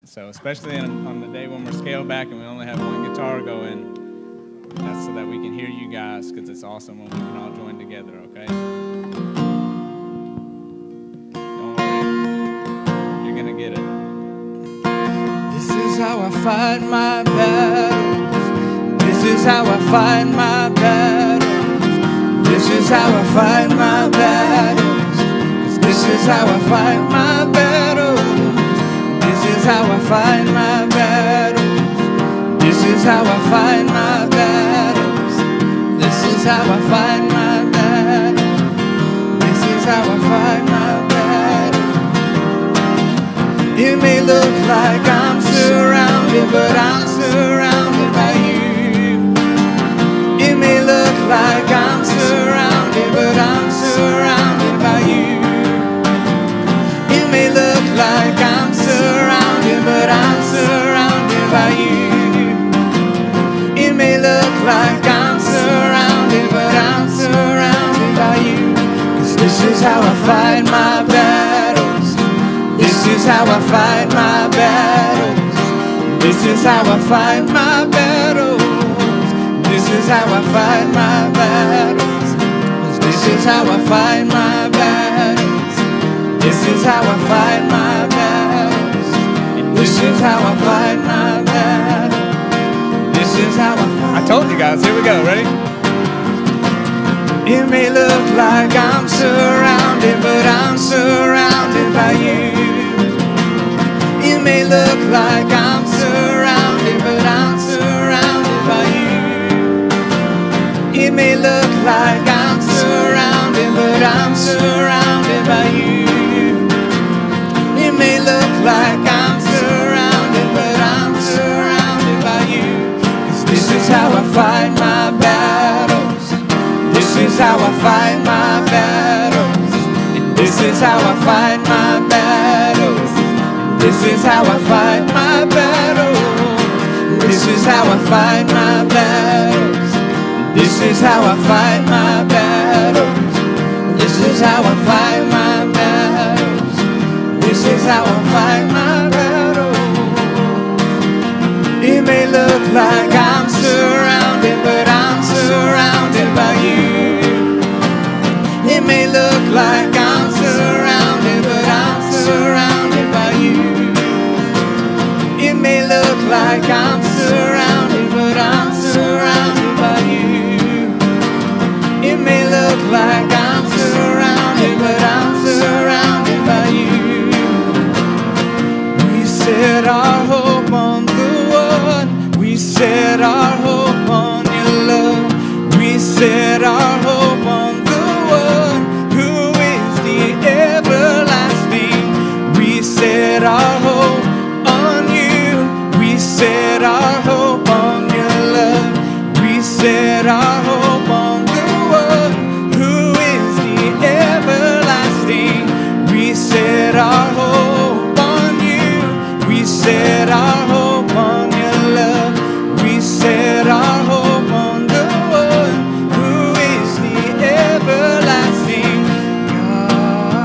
So especially on the day when we're scaled back and we only have one guitar going, that's so that we can hear you guys, because it's awesome when we can all join together, okay? Don't worry. You're going to get it. This is how I fight my battles. This is how I fight my battles. This is how I fight my battles. This is how I fight my battles. This is how I fight my battles. This is how I fight my battles. This is how I fight my battles. This is how I fight my battles. It may look like I'm surrounded, but I'm surrounded by you. It may look like I'm surrounded, but I'm surrounded by you. It may look like I'm surrounded, but I'm surrounded by you. It may look like I'm surrounded, but I'm surrounded by you. 'Cause this is how I fight my battles. This is how I fight my battles. This is how I fight my battles. This is how I fight my battles. This is how I fight my battles. This is how I fight my battles. This is how I fight my battles. This is how I told you guys. Here we go. Ready? It may look like I'm surrounded, but I'm surrounded by you. It may look like I'm surrounded, but I'm surrounded by you. It may look like I'm surrounded, but I'm surrounded by you. It may look like I'm surrounded, but I'm surrounded by you. 'Cause this is how I fight my battles. This is how I fight my battles. And this is how I fight my battles. And this is how I fight my battles. This is how I fight my battles. This is how I fight my battles. This is how I fight my battles. This is how I fight my battles. It may look like I'm surrounded, but I'm surrounded by you. It may look like I'm surrounded, but I'm surrounded by you. It may look like I'm surrounded, but I'm surrounded by you. It may look like I'm surrounded, but I'm surrounded by you. We set our hope on the one. We set our hope on your love. We set our hope on the one who is the everlasting. We set our hope on you. We set our hope on your love. We set our hope on the one who is the everlasting. We set our hope on you. We set our hope on your love. We set our hope on the one who is the everlasting God.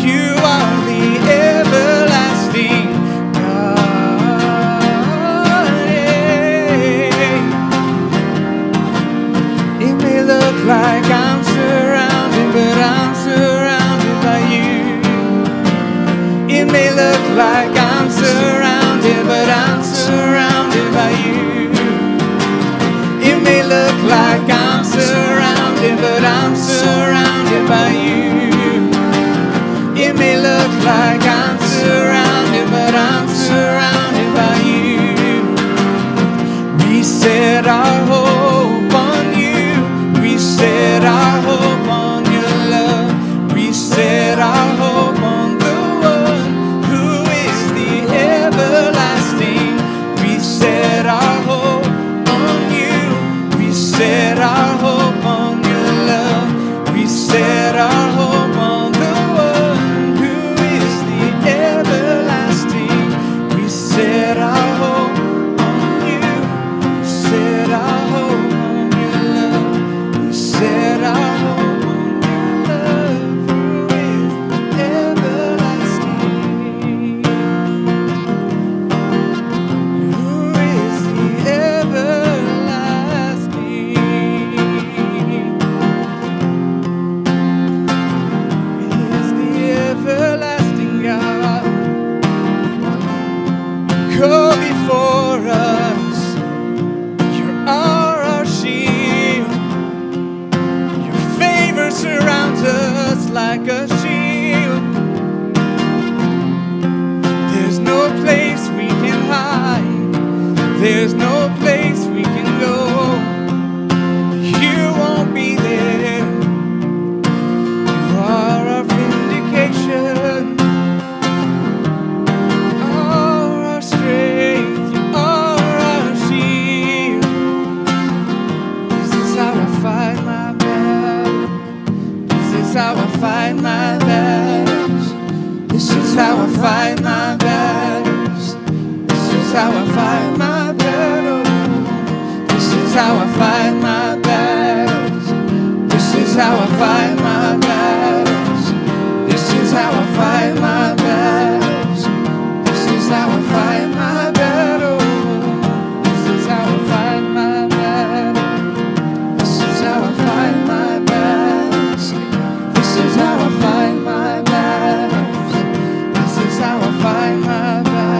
You are the everlasting God. It may look like I'm surrounded, but I'm surrounded by you. It may look like I'm surrounded, but I'm surrounded by you. It may look like I'm surrounded, but I'm surrounded by you. It may look like I'm surrounded, but I'm surrounded by you. We set our hope on you. We set our hope on your love. We set our hope on the one who is the everlasting. We set our hope on you. We set our hope on your love. We set our There's no place we can go. You won't be there. You are our vindication, our strength. You are our shield. This is how I fight my battle. This is how I fight my battles. This is how I fight my battles. This is how I fight my battles. This is how I fight my battles. This is how I fight my battles. This is how I fight my battles. This is how I fight my battles. This is how I fight my battles. This is how I fight my battles. This is how I fight my battles. This is how I fight my battles.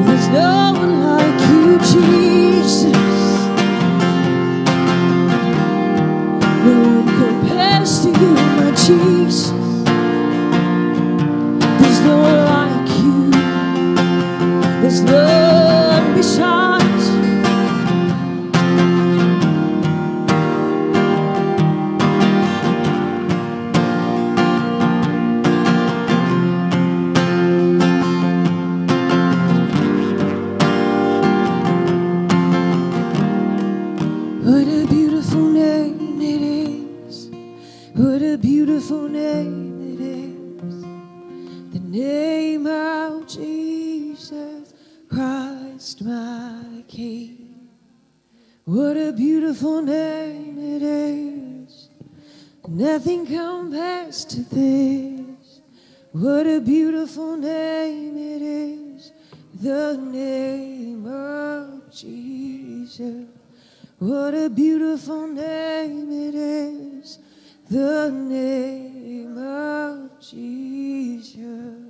There's no one like you, Jesus. No one compares to you, my Jesus. There's no one like you. There's none besides. What a beautiful name it is. What a beautiful name it is. The name of Jesus Christ, my King. What a beautiful name it is. Nothing compares to this. What a beautiful name it is. The name of Jesus. What a beautiful name it is, the name of Jesus.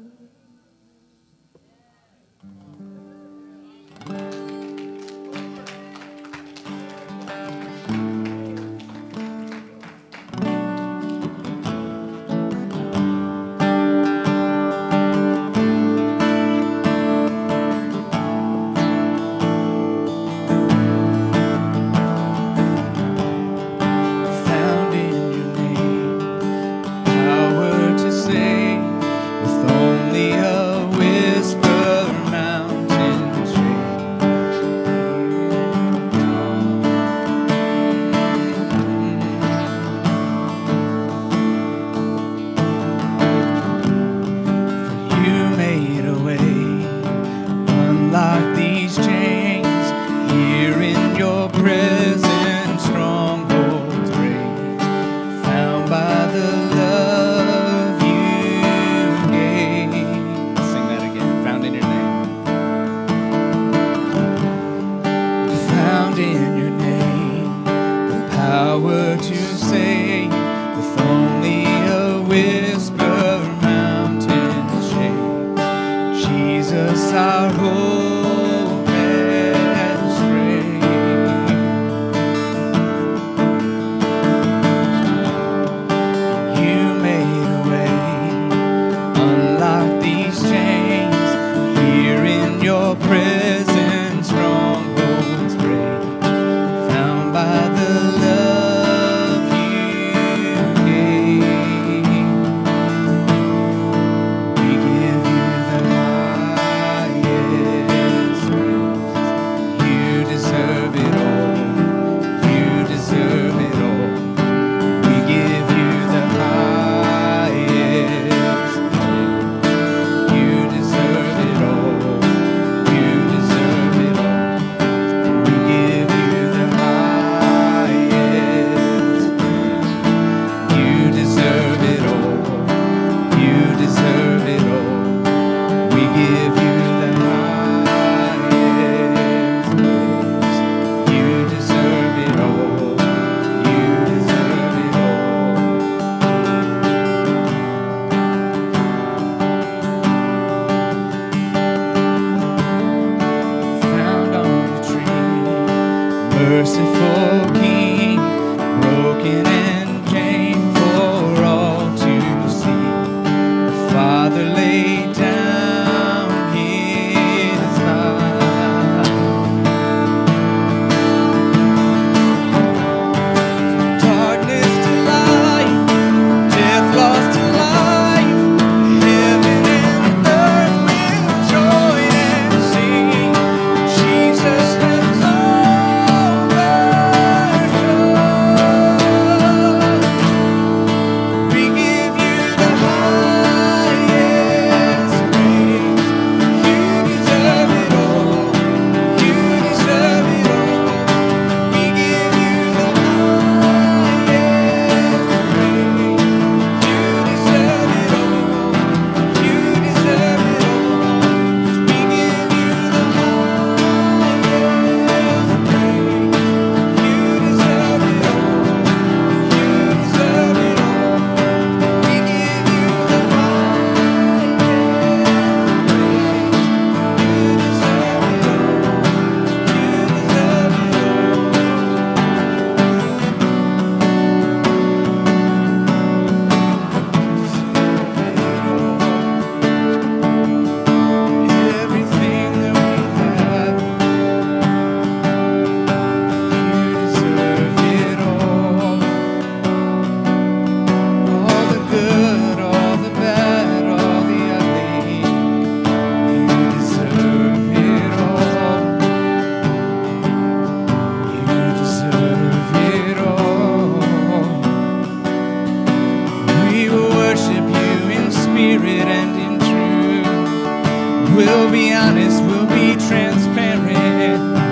transparent.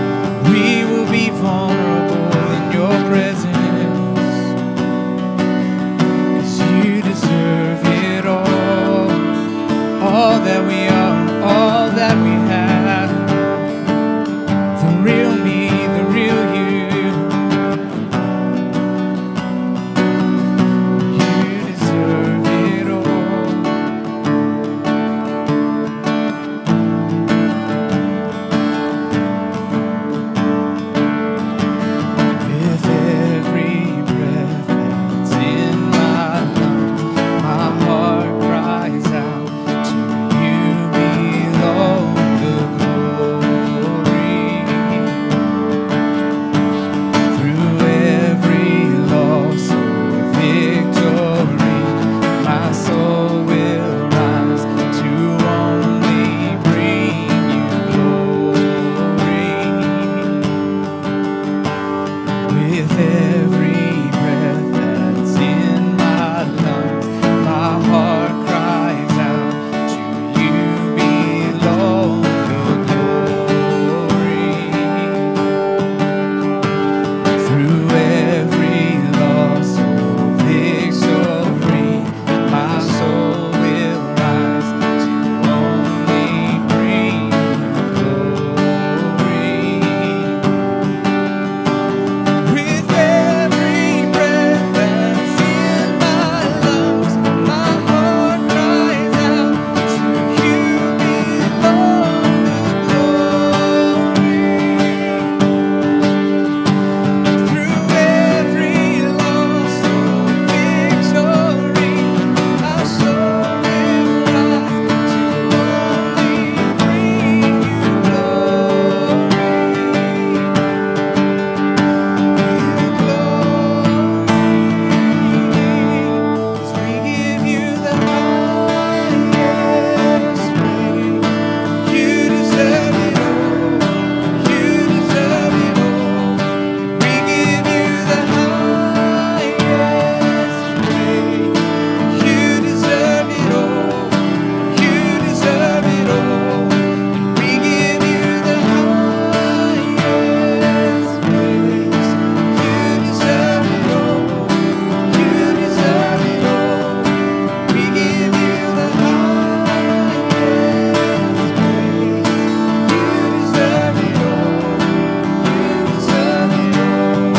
We will be vulnerable in your presence. 'Cause you deserve it all that we are, all that we have. The real me, the real you. You deserve it all. With every breath that's in my lungs, my heart cries out, to you belong the glory. Through every loss or victory, my soul will rise to only bring you glory. With every breath that's in my lungs, my heart cries out, to you belong the glory. Through every loss or victory, my soul will rise to only bring you glory. With every breath that's in my lungs, my heart cries out, to you belong the glory. Through every loss or victory, my soul will rise to only bring you glory. 'Cause we give you the highest praise. You deserve it all. You deserve it all. We give you the highest praise. You deserve it all. You deserve it all. We give you the highest praise. You deserve it all. You deserve it all. We give you the highest praise. You deserve it all. You deserve it all.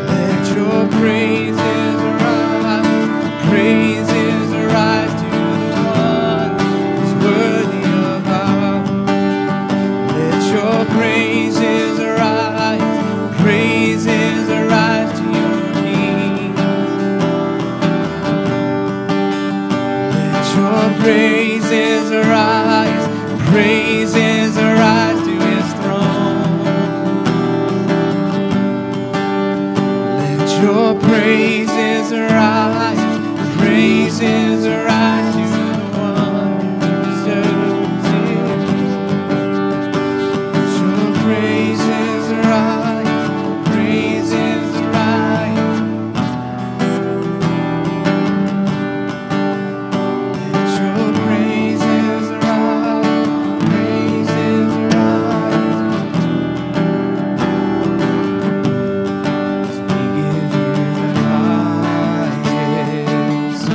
Let your praises arise, praises arise to the one who's worthy of our. Let your praises arise, praises arise to your King. Let your praises arise, praises arise to his throne. Let your praises arise, praises arise to the one who deserves it. Let your praises arise, praises arise. Let your praises arise, praises arise. 'Cause we give you the highest praise.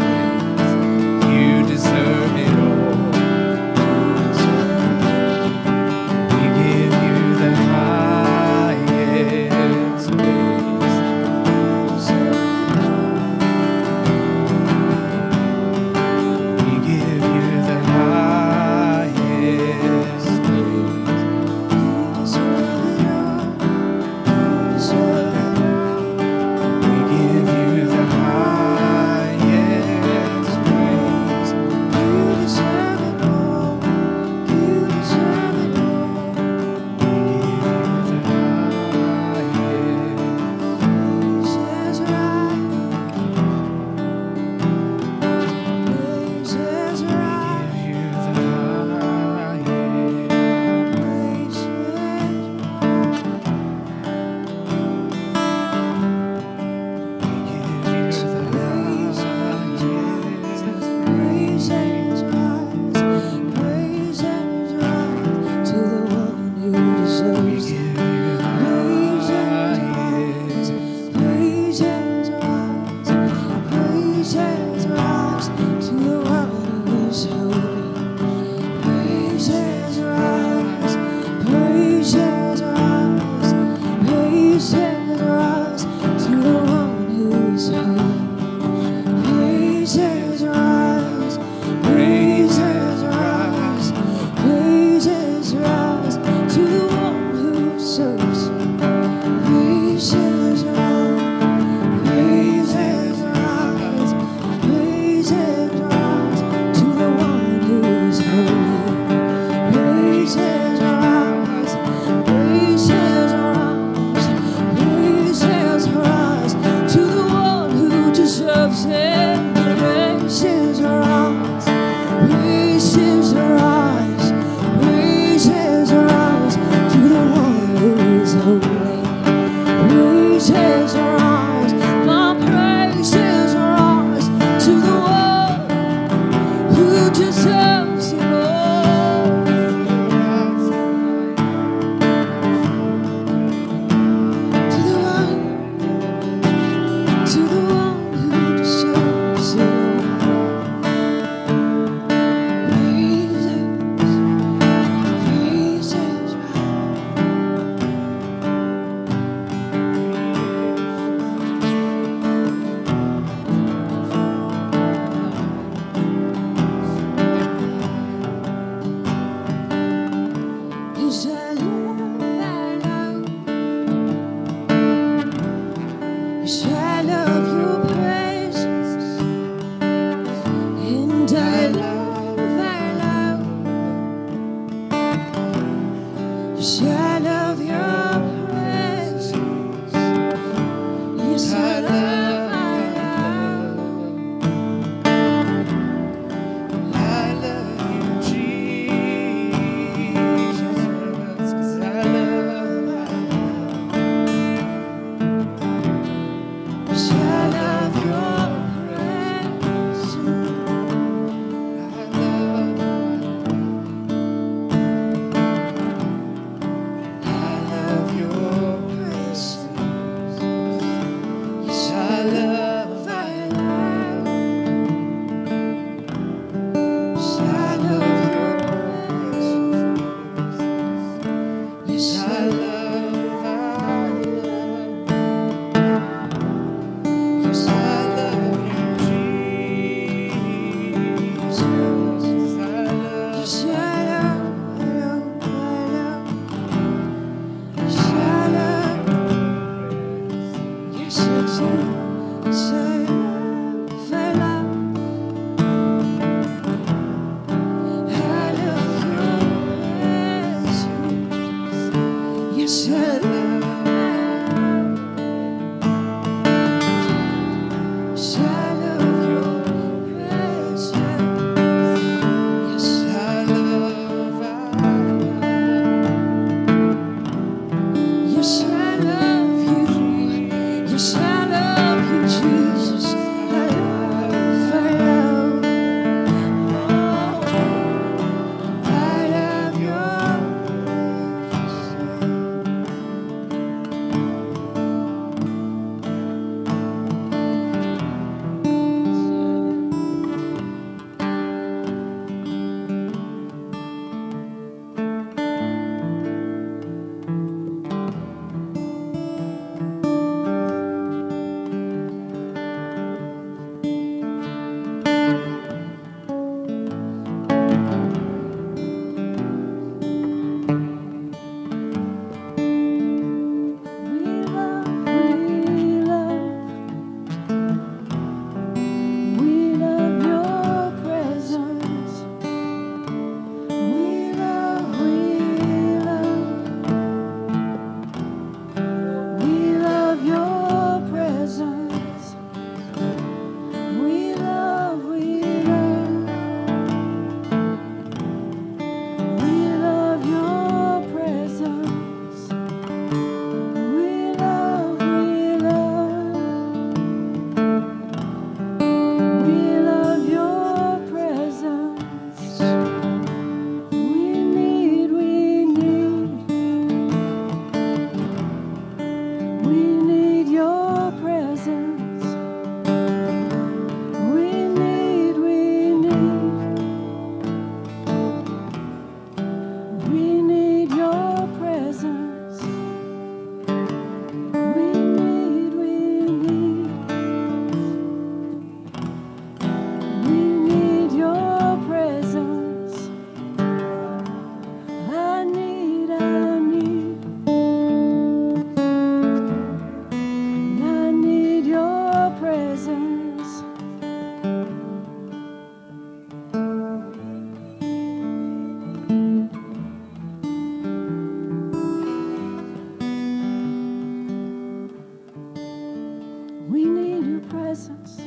presence. I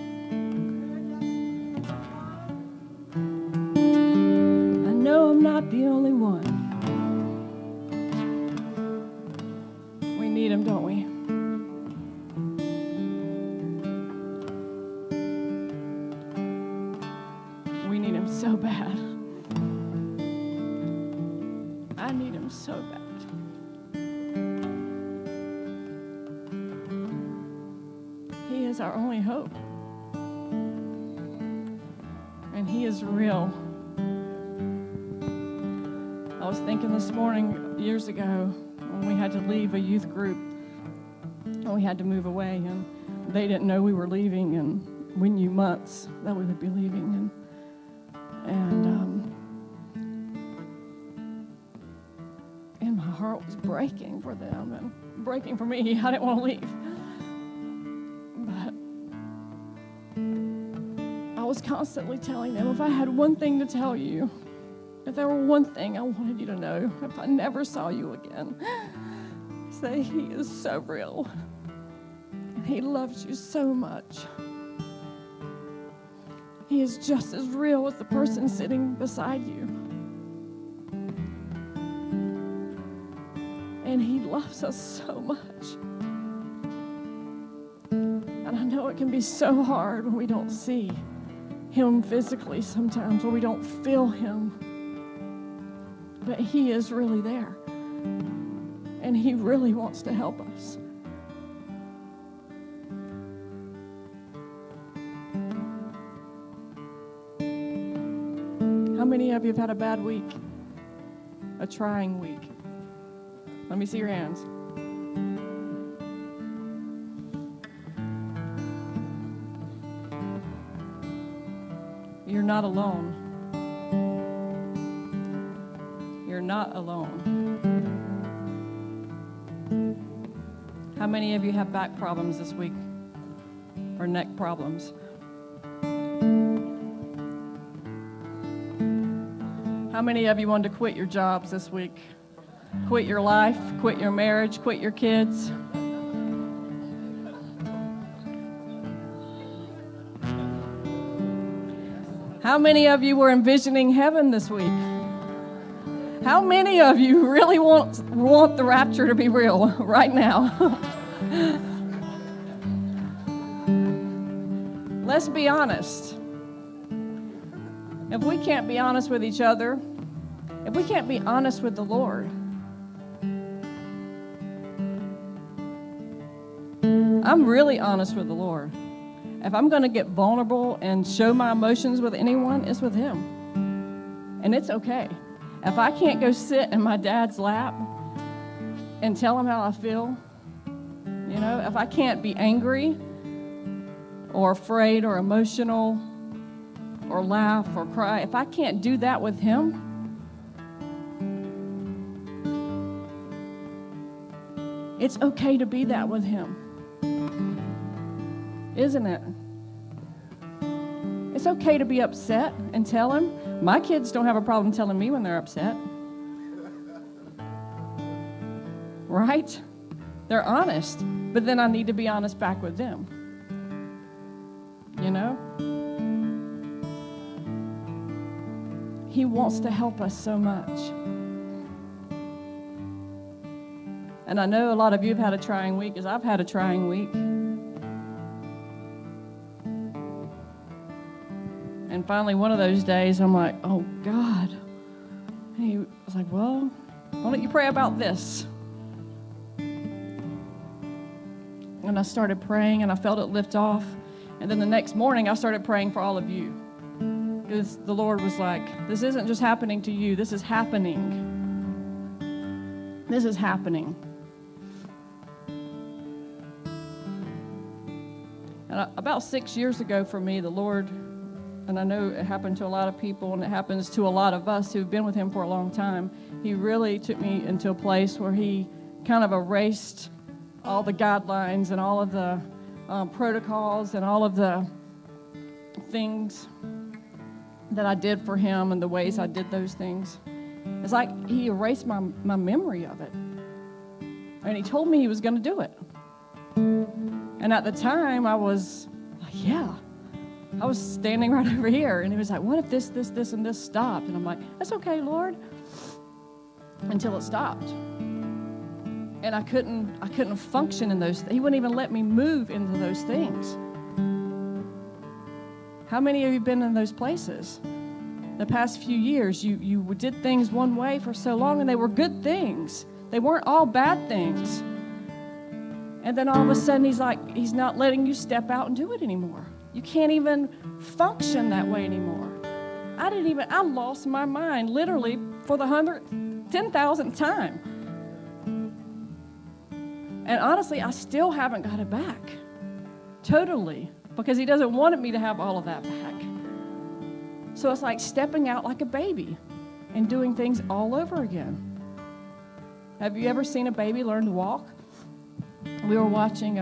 know I'm not the only one. We need him, don't we? We need him so bad. I need him so bad. He is our only hope. And he is real. I was thinking this morning, years ago, when we had to leave a youth group, and we had to move away, and they didn't know we were leaving, and we knew months that we would be leaving, and my heart was breaking for them and breaking for me. I didn't want to leave. But I was constantly telling them, if I had one thing to tell you, if there were one thing I wanted you to know, if I never saw you again, say he is so real. And he loves you so much. He is just as real as the person sitting beside you. And he loves us so much. And I know it can be so hard when we don't see him physically sometimes, or we don't feel him. But he is really there. And he really wants to help us. How many of you have had a bad week? A trying week? Let me see your hands. You're not alone. You're not alone. How many of you have back problems this week? Or neck problems? How many of you wanted to quit your jobs this week? Quit your life, quit your marriage, quit your kids? How many of you were envisioning heaven this week? How many of you really want the rapture to be real right now? Let's be honest. If we can't be honest with each other, if we can't be honest with the Lord, I'm really honest with the Lord. If I'm going to get vulnerable and show my emotions with anyone, it's with him. And it's okay. If I can't go sit in my dad's lap and tell him how I feel, you know, if I can't be angry or afraid or emotional or laugh or cry, if I can't do that with him, it's okay to be that with him. Isn't it? It's okay to be upset and tell him. My kids don't have a problem telling me when they're upset. Right? They're honest. But then I need to be honest back with them. You know? He wants to help us so much. And I know a lot of you have had a trying week, as I've had a trying week. And finally, one of those days, I'm like, oh, God. And he was like, well, why don't you pray about this? And I started praying, and I felt it lift off. And then the next morning, I started praying for all of you. Because the Lord was like, this isn't just happening to you. This is happening. This is happening. And about 6 years ago for me, the Lord, and I know it happened to a lot of people, and it happens to a lot of us who've been with him for a long time, he really took me into a place where he kind of erased all the guidelines and all of the protocols and all of the things that I did for him and the ways I did those things. It's like he erased my memory of it. And he told me he was going to do it. And at the time, I was like, yeah. I was standing right over here, and he was like, what if this, and this stopped? And I'm like, that's okay, Lord. Until it stopped. And I couldn't function in those. He wouldn't even let me move into those things. How many of you been in those places? The past few years, you did things one way for so long, and they were good things. They weren't all bad things. And then all of a sudden, he's not letting you step out and do it anymore. You can't even function that way anymore. I lost my mind literally for the 10,000th time. And honestly, I still haven't got it back. Totally. Because he doesn't want me to have all of that back. So it's like stepping out like a baby and doing things all over again. Have you ever seen a baby learn to walk? We were watching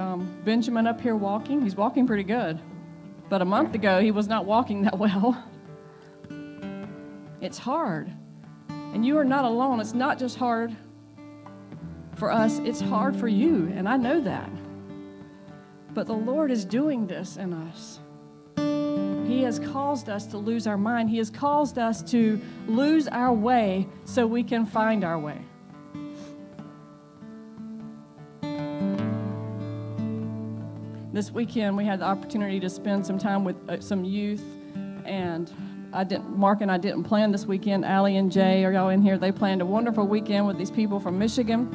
Benjamin up here walking. He's walking pretty good. But a month ago, he was not walking that well. It's hard. And you are not alone. It's not just hard for us. It's hard for you, and I know that. But the Lord is doing this in us. He has caused us to lose our mind. He has caused us to lose our way so we can find our way. This weekend, we had the opportunity to spend some time with some youth, and Mark and I didn't plan this weekend. Allie and Jay, are y'all in here? They planned a wonderful weekend with these people from Michigan,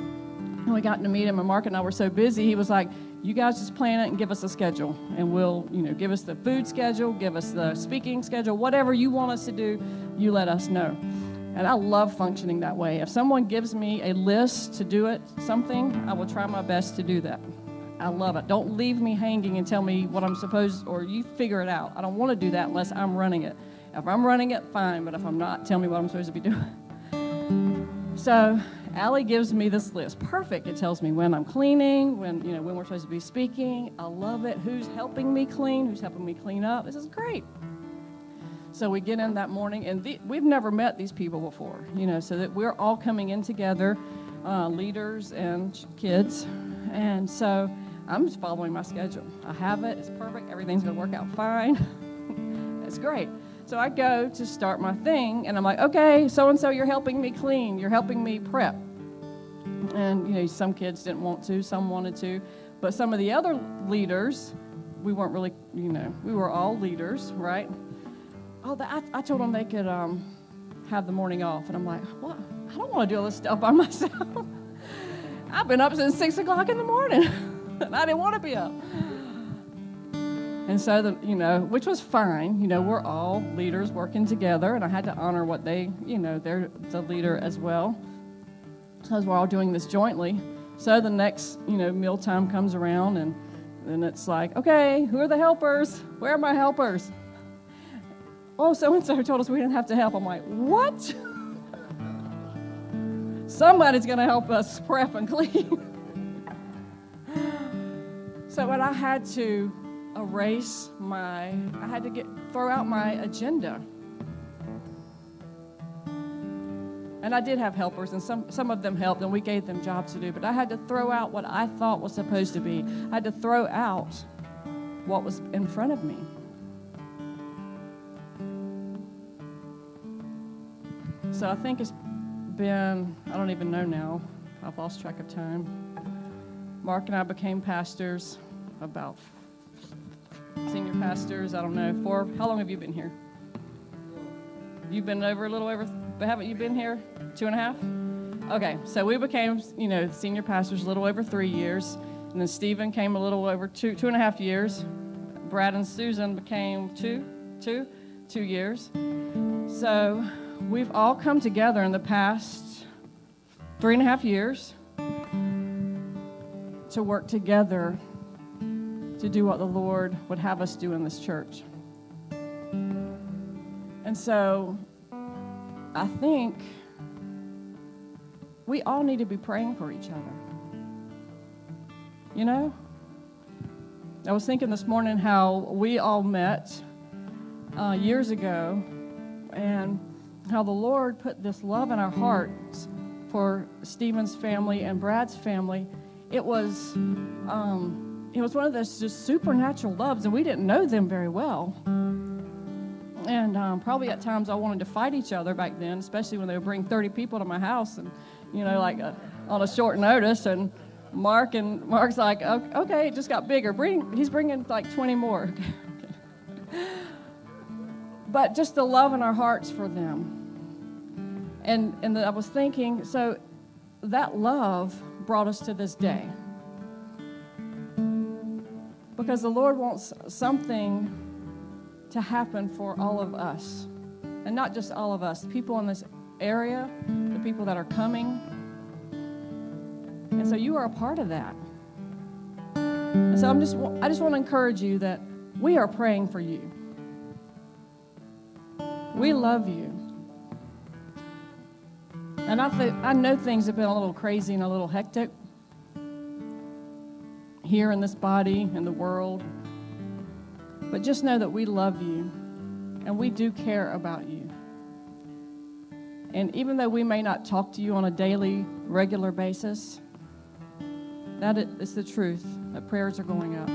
and we got to meet them, and Mark and I were so busy, he was like, you guys just plan it and give us a schedule, and we'll, give us the food schedule, give us the speaking schedule, whatever you want us to do, you let us know. And I love functioning that way. If someone gives me a list to do something, I will try my best to do that. I love it. Don't leave me hanging and tell me what I'm supposed, or you figure it out. I don't want to do that unless I'm running it. If I'm running it, fine, but if I'm not, tell me what I'm supposed to be doing. So Allie gives me this list. Perfect. It tells me when I'm cleaning, when we're supposed to be speaking. I love it. Who's helping me clean? Who's helping me clean up? This is great. So we get in that morning, and we've never met these people before, so that we're all coming in together, leaders and kids. And so I'm just following my schedule. I have it. It's perfect. Everything's going to work out fine. It's great. So I go to start my thing, and I'm like, okay, so-and-so, you're helping me clean. You're helping me prep. And, some kids didn't want to. Some wanted to. But some of the other leaders, we weren't really, we were all leaders, right? Oh, I told them they could have the morning off. And I'm like, what? I don't want to do all this stuff by myself. I've been up since 6 o'clock in the morning, and I didn't want to be up. And so, which was fine. We're all leaders working together, and I had to honor what they're the leader as well, because we're all doing this jointly. So the next, mealtime comes around, and then it's like, okay, who are the helpers? Where are my helpers? Oh, so-and-so told us we didn't have to help. I'm like, what? Somebody's going to help us prep and clean. So when I had to throw out my agenda. And I did have helpers, and some of them helped, and we gave them jobs to do, but I had to throw out what I thought was supposed to be. I had to throw out what was in front of me. So I think it's been, I don't even know now. I've lost track of time. Mark and I became pastors senior pastors, I don't know, how long have you been here? You've been haven't you been here 2.5? Okay, so we became, senior pastors a little over 3 years, and then Stephen came a little over 2.5 years. Brad and Susan became 2 years. So we've all come together in the past 3.5 years to work together to do what the Lord would have us do in this church. And so I think we all need to be praying for each other. I was thinking this morning how we all met years ago, and how the Lord put this love in our hearts for Stephen's family and Brad's family. It it was one of those just supernatural loves, and we didn't know them very well. And probably at times I wanted to fight each other back then, especially when they would bring 30 people to my house, and on a short notice. And Mark's like, okay, it just got bigger. He's bringing like 20 more. But just the love in our hearts for them. And I was thinking, so that love brought us to this day. Because the Lord wants something to happen for all of us. And not just all of us, people in this area, the people that are coming. And so you are a part of that. And so I just want to encourage you that we are praying for you. We love you. And I know things have been a little crazy and a little hectic here in this body, in the world. But just know that we love you, and we do care about you. And even though we may not talk to you on a daily, regular basis, that is the truth, that prayers are going up.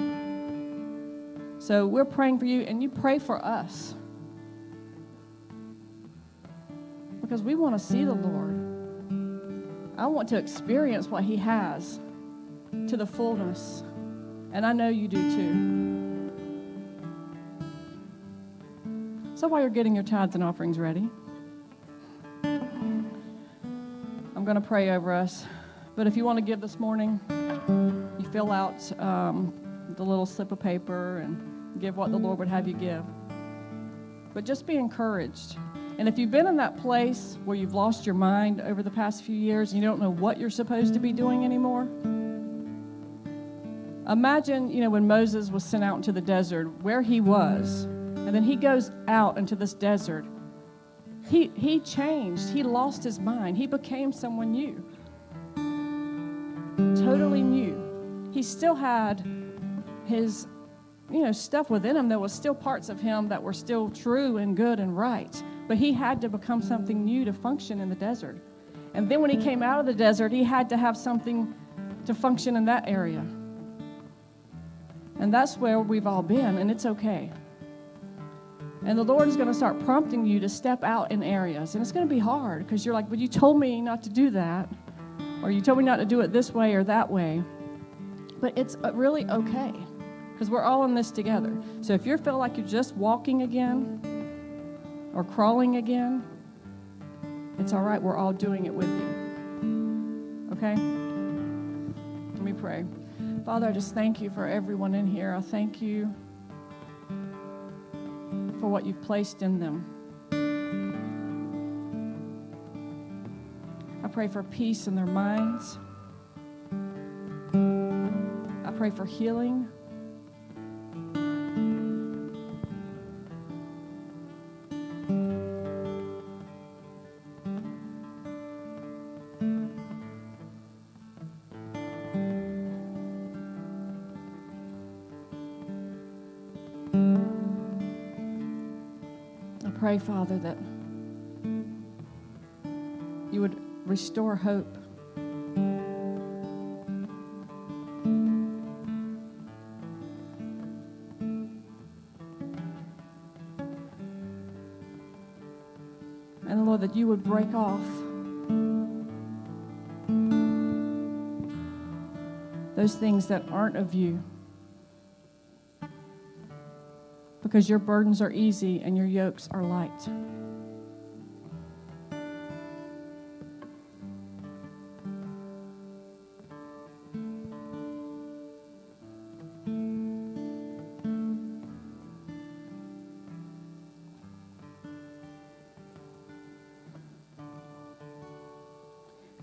So we're praying for you, and you pray for us. Because we want to see the Lord. I want to experience what He has to the fullness. And I know you do too. So while you're getting your tithes and offerings ready, I'm going to pray over us. But if you want to give this morning, you fill out the little slip of paper and give what the Lord would have you give. But just be encouraged. And if you've been in that place where you've lost your mind over the past few years and you don't know what you're supposed to be doing anymore, imagine, when Moses was sent out into the desert, where he was. And then he goes out into this desert. He changed. He lost his mind. He became someone new. Totally new. He still had his, stuff within him. There was still parts of him that were still true and good and right. But he had to become something new to function in the desert. And then when he came out of the desert, he had to have something to function in that area. And that's where we've all been, and it's okay. And the Lord is going to start prompting you to step out in areas. And it's going to be hard because you're like, but you told me not to do that. Or you told me not to do it this way or that way. But it's really okay because we're all in this together. So if you feel like you're just walking again or crawling again, it's all right. We're all doing it with you. Okay? Let me pray. Father, I just thank you for everyone in here. I thank you for what you've placed in them. I pray for peace in their minds. I pray for healing. Pray, Father, that you would restore hope. And Lord, that you would break off those things that aren't of you. Because your burdens are easy and your yokes are light.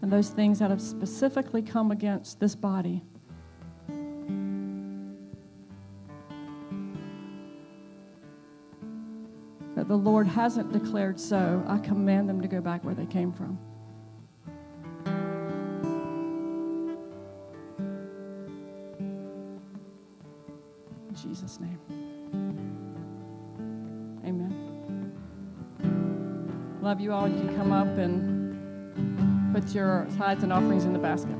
And those things that have specifically come against this body, that the Lord hasn't declared so, I command them to go back where they came from. In Jesus' name. Amen. Love you all. You can come up and put your tithes and offerings in the basket.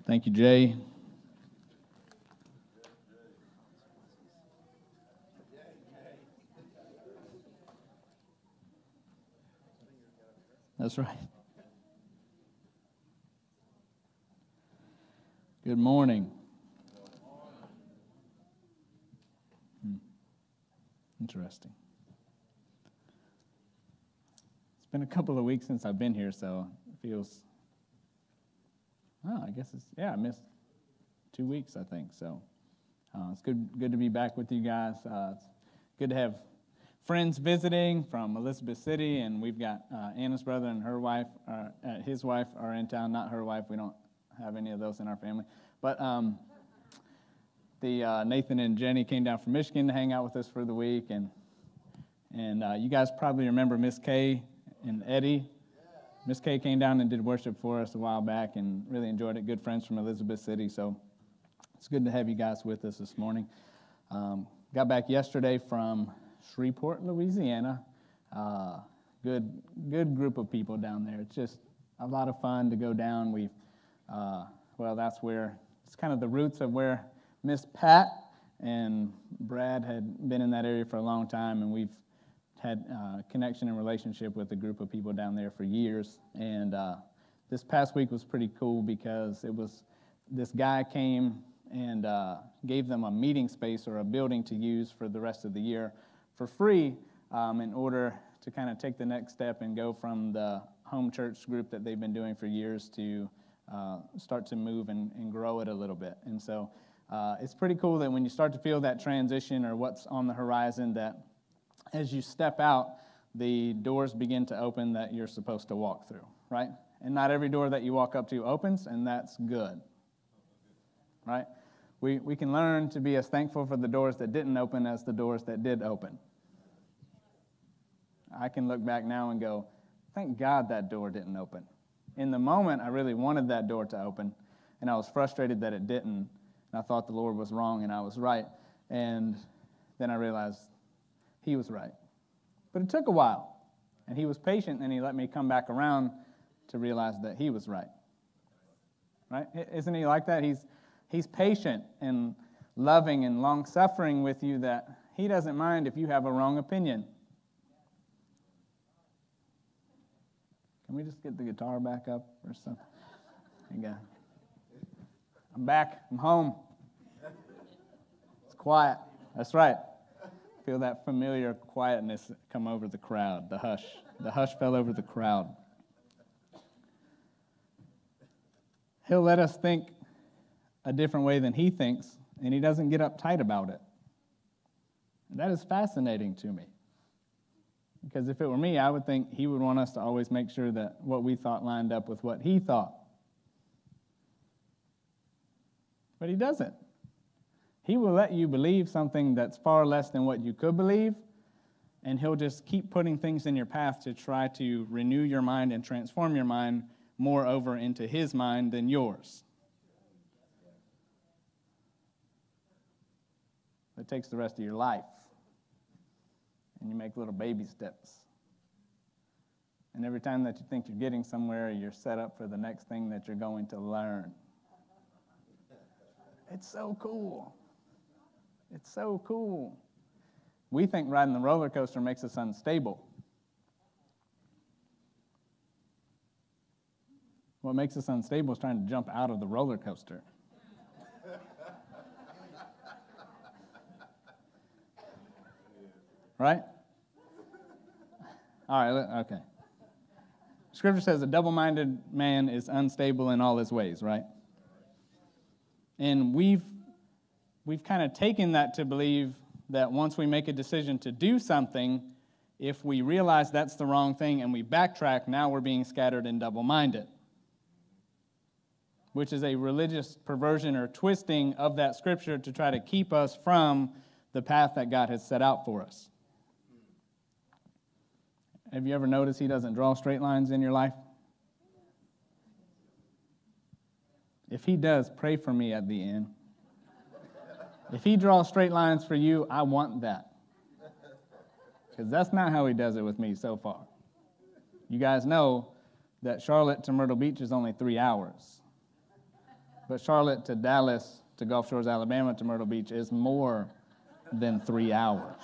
Thank you, Jay. That's right. Good morning. Interesting. It's been a couple of weeks since I've been here, so it feels, I guess I missed 2 weeks, I think. So it's good to be back with you guys. It's good to have friends visiting from Elizabeth City, and we've got Anna's brother and her wife, his wife are in town, not her wife. We don't have any of those in our family. But Nathan and Jenny came down from Michigan to hang out with us for the week, and you guys probably remember Miss Kay and Eddie. Miss Kay came down and did worship for us a while back and really enjoyed it. Good friends from Elizabeth City, so it's good to have you guys with us this morning. Got back yesterday from Shreveport, Louisiana. Good group of people down there. It's just a lot of fun to go down. That's where it's kind of the roots of where Miss Pat and Brad had been in that area for a long time, and we've had connection and relationship with a group of people down there for years. And this past week was pretty cool because this guy came and gave them a meeting space or a building to use for the rest of the year for free in order to kind of take the next step and go from the home church group that they've been doing for years to start to move and grow it a little bit. And so it's pretty cool that when you start to feel that transition or what's on the horizon, that as you step out, the doors begin to open that you're supposed to walk through, right? And not every door that you walk up to opens, and that's good, right? We can learn to be as thankful for the doors that didn't open as the doors that did open. I can look back now and go, thank God that door didn't open. In the moment, I really wanted that door to open, and I was frustrated that it didn't, and I thought the Lord was wrong and I was right, and then I realized He was right. But it took a while, and He was patient, and He let me come back around to realize that He was right. Right? Isn't He like that? He's patient and loving and long-suffering with you, that He doesn't mind if you have a wrong opinion. Can we just get the guitar back up or something? There you go. I'm back. I'm home. It's quiet. That's right. Feel that familiar quietness come over the crowd, the hush. The hush fell over the crowd. He'll let us think a different way than He thinks, and He doesn't get uptight about it. And that is fascinating to me. Because if it were me, I would think He would want us to always make sure that what we thought lined up with what He thought. But He doesn't. He will let you believe something that's far less than what you could believe, and He'll just keep putting things in your path to try to renew your mind and transform your mind more over into His mind than yours. It takes the rest of your life, and you make little baby steps. And every time that you think you're getting somewhere, you're set up for the next thing that you're going to learn. It's so cool. It's so cool. We think riding the roller coaster makes us unstable. What makes us unstable is trying to jump out of the roller coaster. Right? All right, okay. Scripture says a double-minded man is unstable in all his ways, right? And we've kind of taken that to believe that once we make a decision to do something, if we realize that's the wrong thing and we backtrack, now we're being scattered and double-minded, which is a religious perversion or twisting of that scripture to try to keep us from the path that God has set out for us. Have you ever noticed He doesn't draw straight lines in your life? If He does, pray for me at the end. If He draws straight lines for you, I want that. Because that's not how He does it with me so far. You guys know that Charlotte to Myrtle Beach is only 3 hours. But Charlotte to Dallas to Gulf Shores, Alabama to Myrtle Beach is more than 3 hours.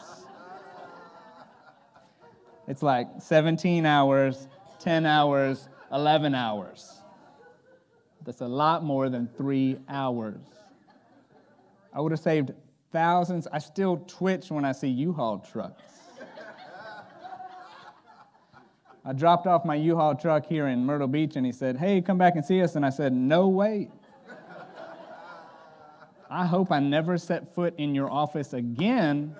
It's like 17 hours, 10 hours, 11 hours. That's a lot more than 3 hours. I would have saved thousands. I still twitch when I see U-Haul trucks. I dropped off my U-Haul truck here in Myrtle Beach, and he said, "Hey, come back and see us." And I said, "No way. I hope I never set foot in your office again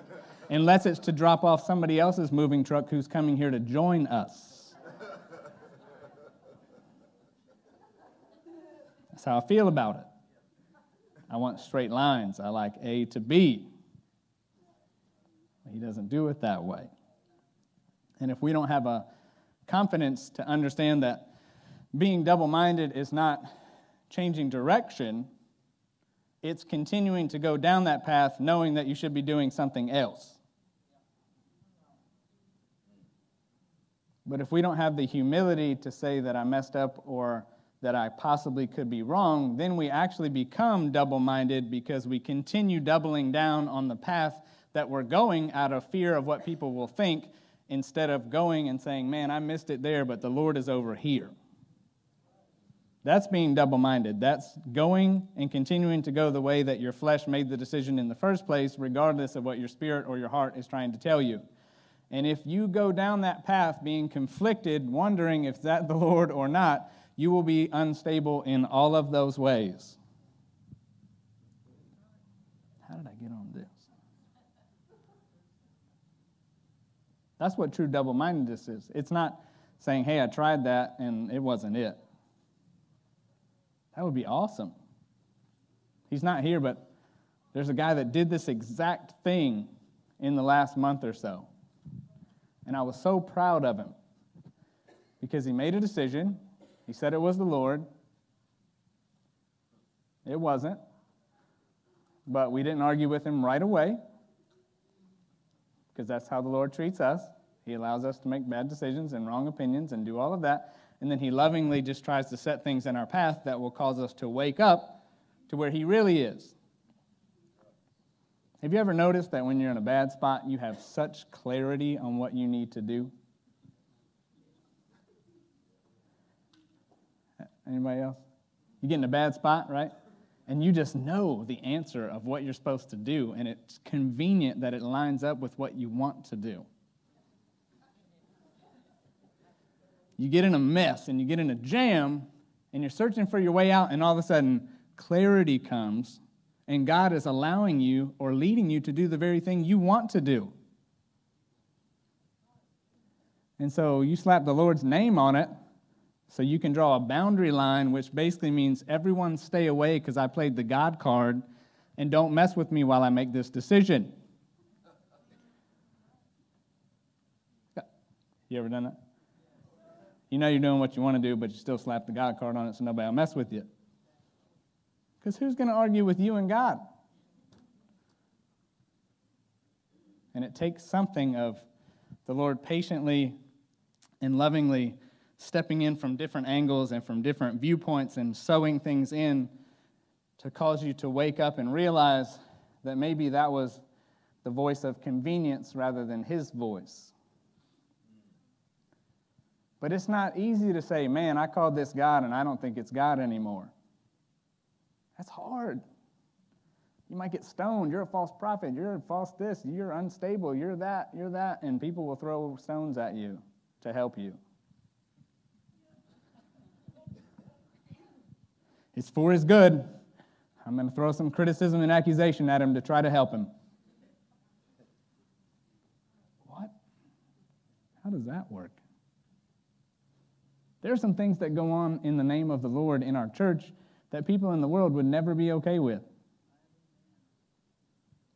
unless it's to drop off somebody else's moving truck who's coming here to join us." That's how I feel about it. I want straight lines. I like A to B. He doesn't do it that way. And if we don't have a confidence to understand that being double-minded is not changing direction, it's continuing to go down that path knowing that you should be doing something else. But if we don't have the humility to say that I messed up or that I possibly could be wrong, then we actually become double-minded because we continue doubling down on the path that we're going out of fear of what people will think, instead of going and saying, "Man, I missed it there, but the Lord is over here." That's being double-minded. That's going and continuing to go the way that your flesh made the decision in the first place, regardless of what your spirit or your heart is trying to tell you. And if you go down that path being conflicted, wondering if that's the Lord or not, you will be unstable in all of those ways. How did I get on this? That's what true double-mindedness is. It's not saying, "Hey, I tried that and it wasn't it." That would be awesome. He's not here, but there's a guy that did this exact thing in the last month or so. And I was so proud of him because he made a decision. He said it was the Lord. It wasn't. But we didn't argue with him right away, because that's how the Lord treats us. He allows us to make bad decisions and wrong opinions and do all of that. And then he lovingly just tries to set things in our path that will cause us to wake up to where he really is. Have you ever noticed that when you're in a bad spot, you have such clarity on what you need to do? Anybody else? You get in a bad spot, right? And you just know the answer of what you're supposed to do, and it's convenient that it lines up with what you want to do. You get in a mess, and you get in a jam, and you're searching for your way out, and all of a sudden, clarity comes, and God is allowing you or leading you to do the very thing you want to do. And so you slap the Lord's name on it, so you can draw a boundary line, which basically means everyone stay away because I played the God card, and don't mess with me while I make this decision. You ever done that? You know you're doing what you want to do, but you still slap the God card on it so nobody will mess with you. Because who's going to argue with you and God? And it takes something of the Lord patiently and lovingly stepping in from different angles and from different viewpoints and sewing things in to cause you to wake up and realize that maybe that was the voice of convenience rather than his voice. But it's not easy to say, "Man, I called this God and I don't think it's God anymore." That's hard. You might get stoned. You're a false prophet. You're a false this. You're unstable. You're that. You're that. And people will throw stones at you to help you. It's for his good. I'm going to throw some criticism and accusation at him to try to help him. What? How does that work? There are some things that go on in the name of the Lord in our church that people in the world would never be okay with.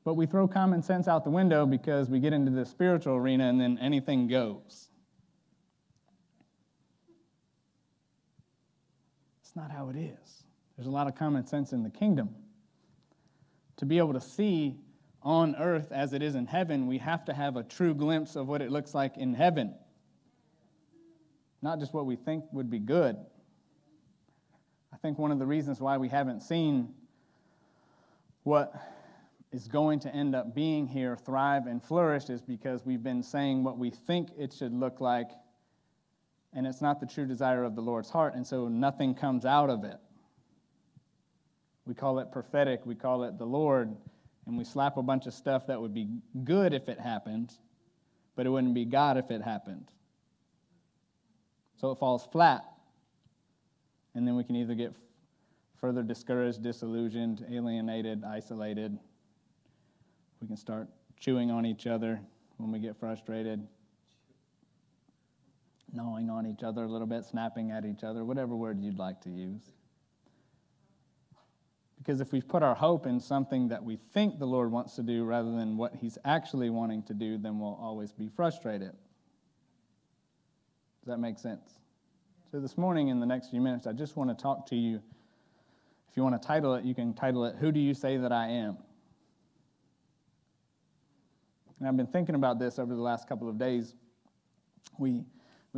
But we throw common sense out the window because we get into the spiritual arena and then anything goes. It's not how it is. There's a lot of common sense in the kingdom. To be able to see on earth as it is in heaven, we have to have a true glimpse of what it looks like in heaven. Not just what we think would be good. I think one of the reasons why we haven't seen what is going to end up being here thrive and flourish is because we've been saying what we think it should look like, and it's not the true desire of the Lord's heart, and so nothing comes out of it. We call it prophetic, we call it the Lord, and we slap a bunch of stuff that would be good if it happened, but it wouldn't be God if it happened. So it falls flat, and then we can either get further discouraged, disillusioned, alienated, isolated. We can start chewing on each other when we get frustrated, gnawing on each other a little bit, snapping at each other, whatever word you'd like to use. Because if we've put our hope in something that we think the Lord wants to do rather than what he's actually wanting to do, then we'll always be frustrated. Does that make sense? So this morning, in the next few minutes, I just want to talk to you. If you want to title it, you can title it, Who Do You Say That I Am? And I've been thinking about this over the last couple of days. We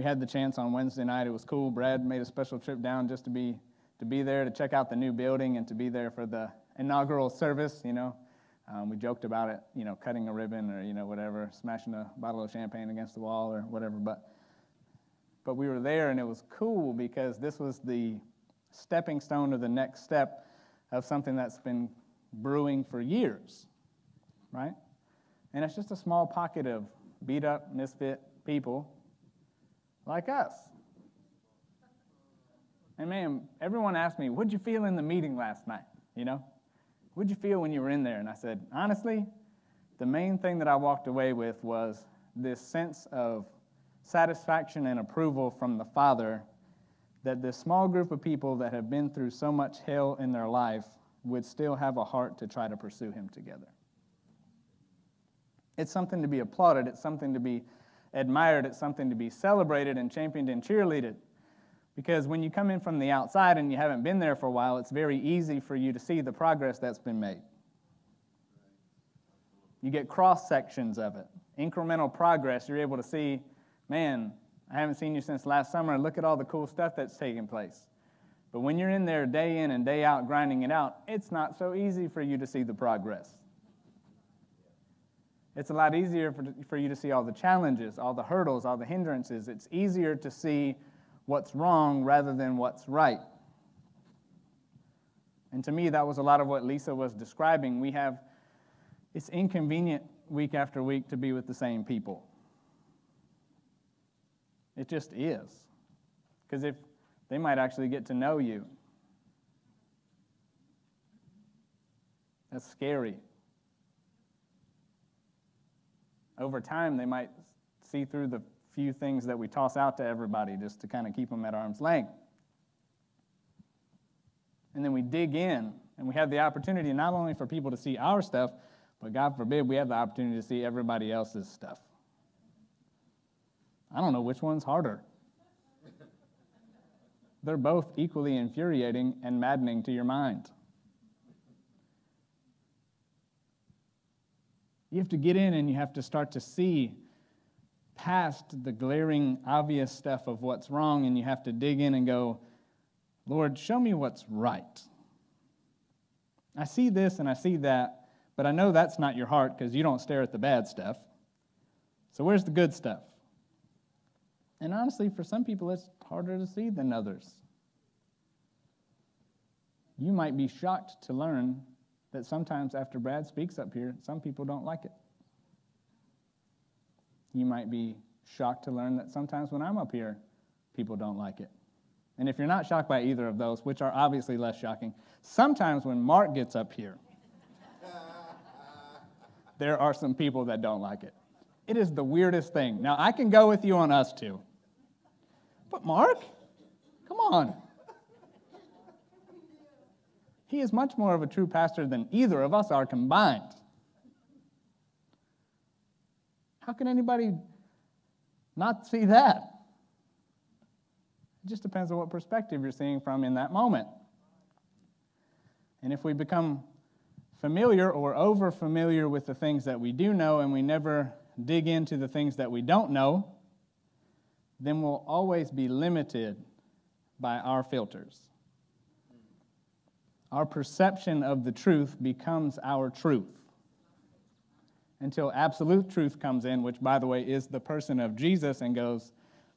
had the chance on Wednesday night. It was cool. Brad made a special trip down just to be there to check out the new building and to be there for the inaugural service. We joked about it, cutting a ribbon or whatever, smashing a bottle of champagne against the wall or whatever. But we were there, and it was cool because this was the stepping stone to the next step of something that's been brewing for years, right? And it's just a small pocket of beat-up, misfit people like us. And man, everyone asked me, what'd you feel in the meeting last night? What'd you feel when you were in there? And I said, honestly, the main thing that I walked away with was this sense of satisfaction and approval from the Father that this small group of people that have been through so much hell in their life would still have a heart to try to pursue him together. It's something to be applauded. It's something to be admired. It's something to be celebrated and championed and cheerleaded. Because when you come in from the outside and you haven't been there for a while, it's very easy for you to see the progress that's been made. You get cross-sections of it. Incremental progress, you're able to see, man, I haven't seen you since last summer. Look at all the cool stuff that's taking place. But when you're in there day in and day out grinding it out, it's not so easy for you to see the progress. It's a lot easier for you to see all the challenges, all the hurdles, all the hindrances. It's easier to see what's wrong rather than what's right. And to me, that was a lot of what Lisa was describing. It's inconvenient week after week to be with the same people. It just is. Because if they might actually get to know you. That's scary. Over time, they might see through the few things that we toss out to everybody just to kind of keep them at arm's length. And then we dig in, and we have the opportunity not only for people to see our stuff, but God forbid we have the opportunity to see everybody else's stuff. I don't know which one's harder. They're both equally infuriating and maddening to your mind. You have to get in and you have to start to see past the glaring, obvious stuff of what's wrong, and you have to dig in and go, Lord, show me what's right. I see this and I see that, but I know that's not your heart because you don't stare at the bad stuff. So where's the good stuff? And honestly, for some people, it's harder to see than others. You might be shocked to learn that sometimes after Brad speaks up here, some people don't like it. You might be shocked to learn that sometimes when I'm up here, people don't like it. And if you're not shocked by either of those, which are obviously less shocking, sometimes when Mark gets up here, there are some people that don't like it. It is the weirdest thing. Now, I can go with you on us two. But Mark, come on. He is much more of a true pastor than either of us are combined. How can anybody not see that? It just depends on what perspective you're seeing from in that moment. And if we become familiar or over-familiar with the things that we do know and we never dig into the things that we don't know, then we'll always be limited by our filters. Our perception of the truth becomes our truth until absolute truth comes in, which, by the way, is the person of Jesus, and goes,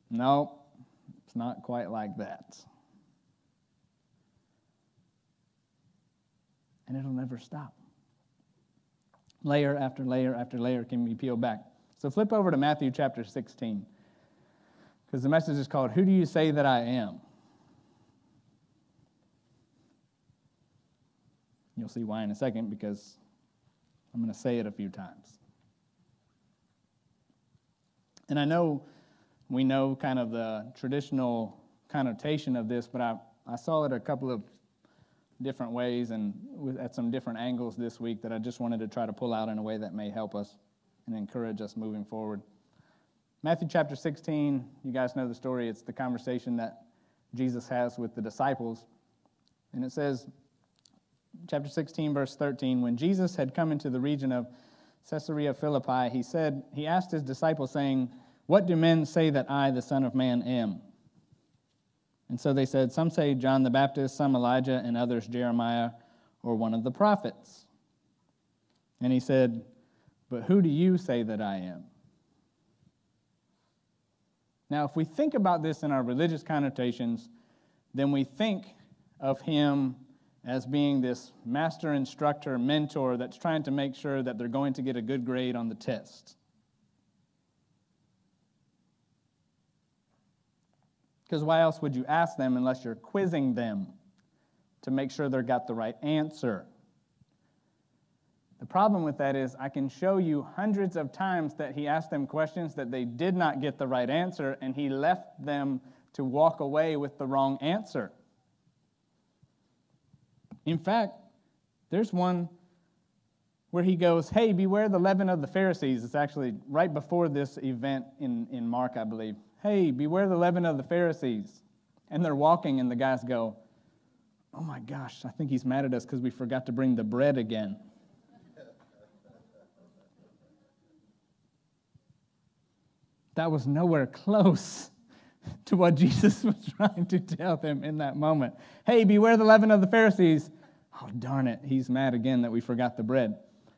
no, it's not quite like that. And it'll never stop. Layer after layer after layer can be peeled back. So flip over to Matthew chapter 16, because the message is called, Who Do You Say That I Am? You'll see why in a second, because I'm going to say it a few times. And I know we know kind of the traditional connotation of this, but I saw it a couple of different ways and at some different angles this week that I just wanted to try to pull out in a way that may help us and encourage us moving forward. Matthew chapter 16, you guys know the story. It's the conversation that Jesus has with the disciples. And it says, chapter 16, verse 13, when Jesus had come into the region of Caesarea Philippi, he asked his disciples, saying, What do men say that I, the Son of Man, am? And so they said, Some say John the Baptist, some Elijah, and others Jeremiah, or one of the prophets. And he said, But who do you say that I am? Now, if we think about this in our religious connotations, then we think of him as being this master instructor, mentor that's trying to make sure that they're going to get a good grade on the test. Because why else would you ask them unless you're quizzing them to make sure they got the right answer? The problem with that is I can show you hundreds of times that he asked them questions that they did not get the right answer, and he left them to walk away with the wrong answer. In fact, there's one where he goes, hey, beware the leaven of the Pharisees. It's actually right before this event in Mark, I believe. Hey, beware the leaven of the Pharisees. And they're walking, and the guys go, oh my gosh, I think he's mad at us because we forgot to bring the bread again. That was nowhere close to what Jesus was trying to tell them in that moment. Hey, beware the leaven of the Pharisees. Oh, darn it, he's mad again that we forgot the bread.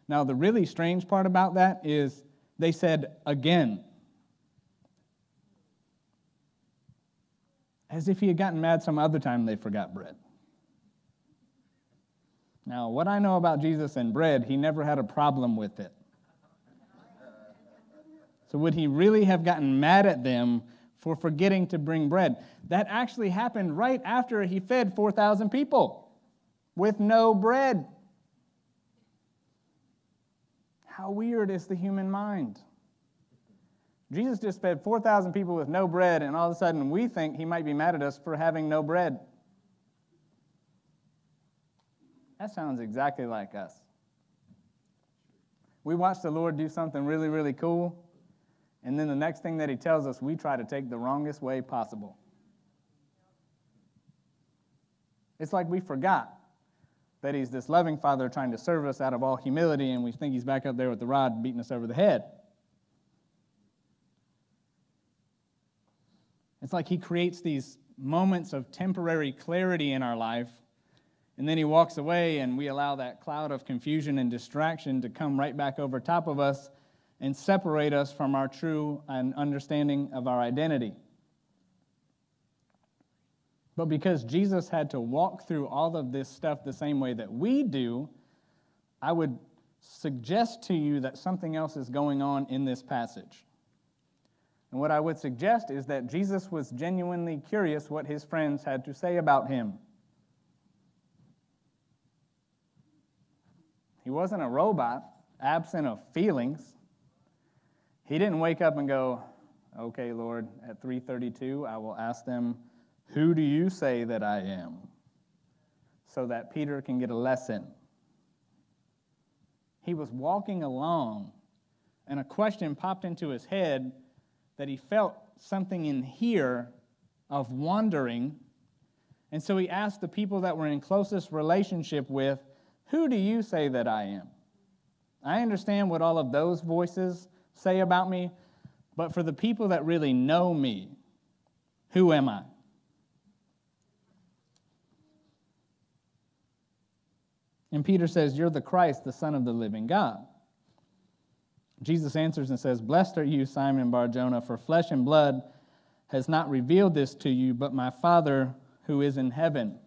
Now, the really strange part about that is they said again. As if he had gotten mad some other time they forgot bread. Now, what I know about Jesus and bread, he never had a problem with it. So would he really have gotten mad at them for forgetting to bring bread? That actually happened right after he fed 4,000 people with no bread. How weird is the human mind? Jesus just fed 4,000 people with no bread, and all of a sudden we think he might be mad at us for having no bread. That sounds exactly like us. We watch the Lord do something really, really cool, and then the next thing that he tells us, we try to take the wrongest way possible. It's like we forgot that he's this loving Father trying to serve us out of all humility, and we think he's back up there with the rod beating us over the head. It's like he creates these moments of temporary clarity in our life, and then he walks away, and we allow that cloud of confusion and distraction to come right back over top of us and separate us from our true understanding of our identity. But because Jesus had to walk through all of this stuff the same way that we do, I would suggest to you that something else is going on in this passage. And what I would suggest is that Jesus was genuinely curious what his friends had to say about him. He wasn't a robot, absent of feelings. He didn't wake up and go, okay, Lord, at 3:32, I will ask them, who do you say that I am? So that Peter can get a lesson. He was walking along, and a question popped into his head that he felt something in here of wondering. And so he asked the people that were in closest relationship with, who do you say that I am? I understand what all of those voices say about me, but for the people that really know me, who am I? And Peter says, "You're the Christ, the Son of the living God." Jesus answers and says, "Blessed are you, Simon Bar-Jonah, for flesh and blood has not revealed this to you, but my Father who is in heaven."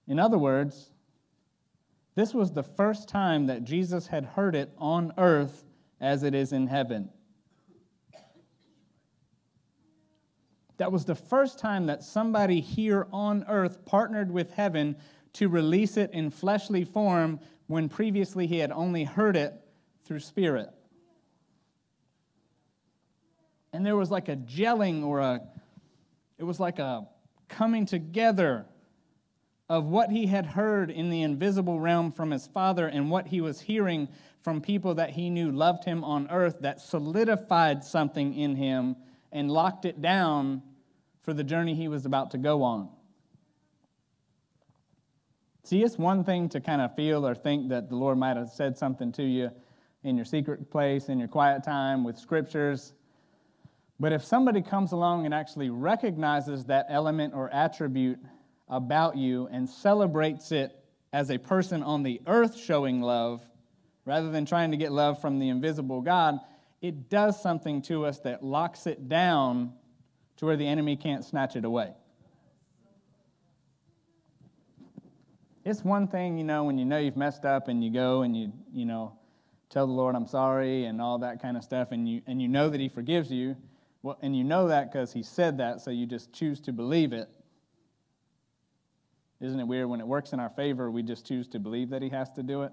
In other words, this was the first time that Jesus had heard it on earth as it is in heaven. That was the first time that somebody here on earth partnered with heaven to release it in fleshly form when previously he had only heard it through spirit. And there was like a gelling it was like a coming together of what he had heard in the invisible realm from his Father and what he was hearing from people that he knew loved him on earth, that solidified something in him and locked it down for the journey he was about to go on. See, it's one thing to kind of feel or think that the Lord might have said something to you in your secret place, in your quiet time with scriptures. But if somebody comes along and actually recognizes that element or attribute about you and celebrates it as a person on the earth showing love, rather than trying to get love from the invisible God, it does something to us that locks it down to where the enemy can't snatch it away. It's one thing, when you know you've messed up and you go and you tell the Lord, "I'm sorry," and all that kind of stuff, and you know that he forgives you. Well, and you know that because he said that, so you just choose to believe it. Isn't it weird when it works in our favor, we just choose to believe that he has to do it?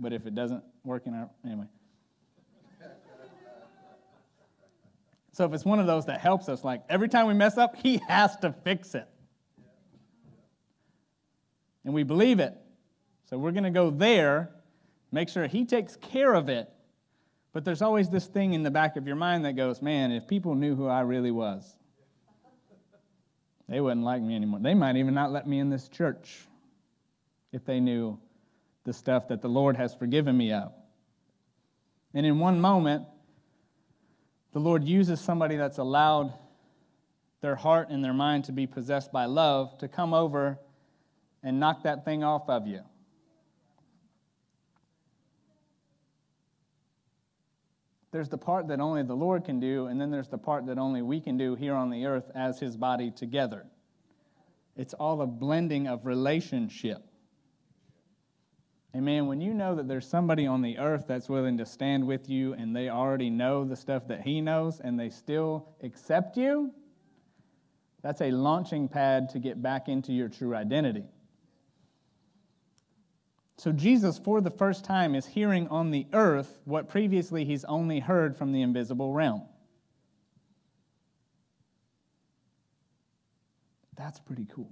But if it doesn't work anyway. So if it's one of those that helps us, like every time we mess up, he has to fix it. And we believe it. So we're going to go there, make sure he takes care of it. But there's always this thing in the back of your mind that goes, "Man, if people knew who I really was, they wouldn't like me anymore. They might even not let me in this church if they knew the stuff that the Lord has forgiven me of." And in one moment, the Lord uses somebody that's allowed their heart and their mind to be possessed by love to come over and knock that thing off of you. There's the part that only the Lord can do, and then there's the part that only we can do here on the earth as his body together. It's all a blending of relationship. And man, when you know that there's somebody on the earth that's willing to stand with you and they already know the stuff that he knows and they still accept you, that's a launching pad to get back into your true identity. So Jesus, for the first time, is hearing on the earth what previously he's only heard from the invisible realm. That's pretty cool.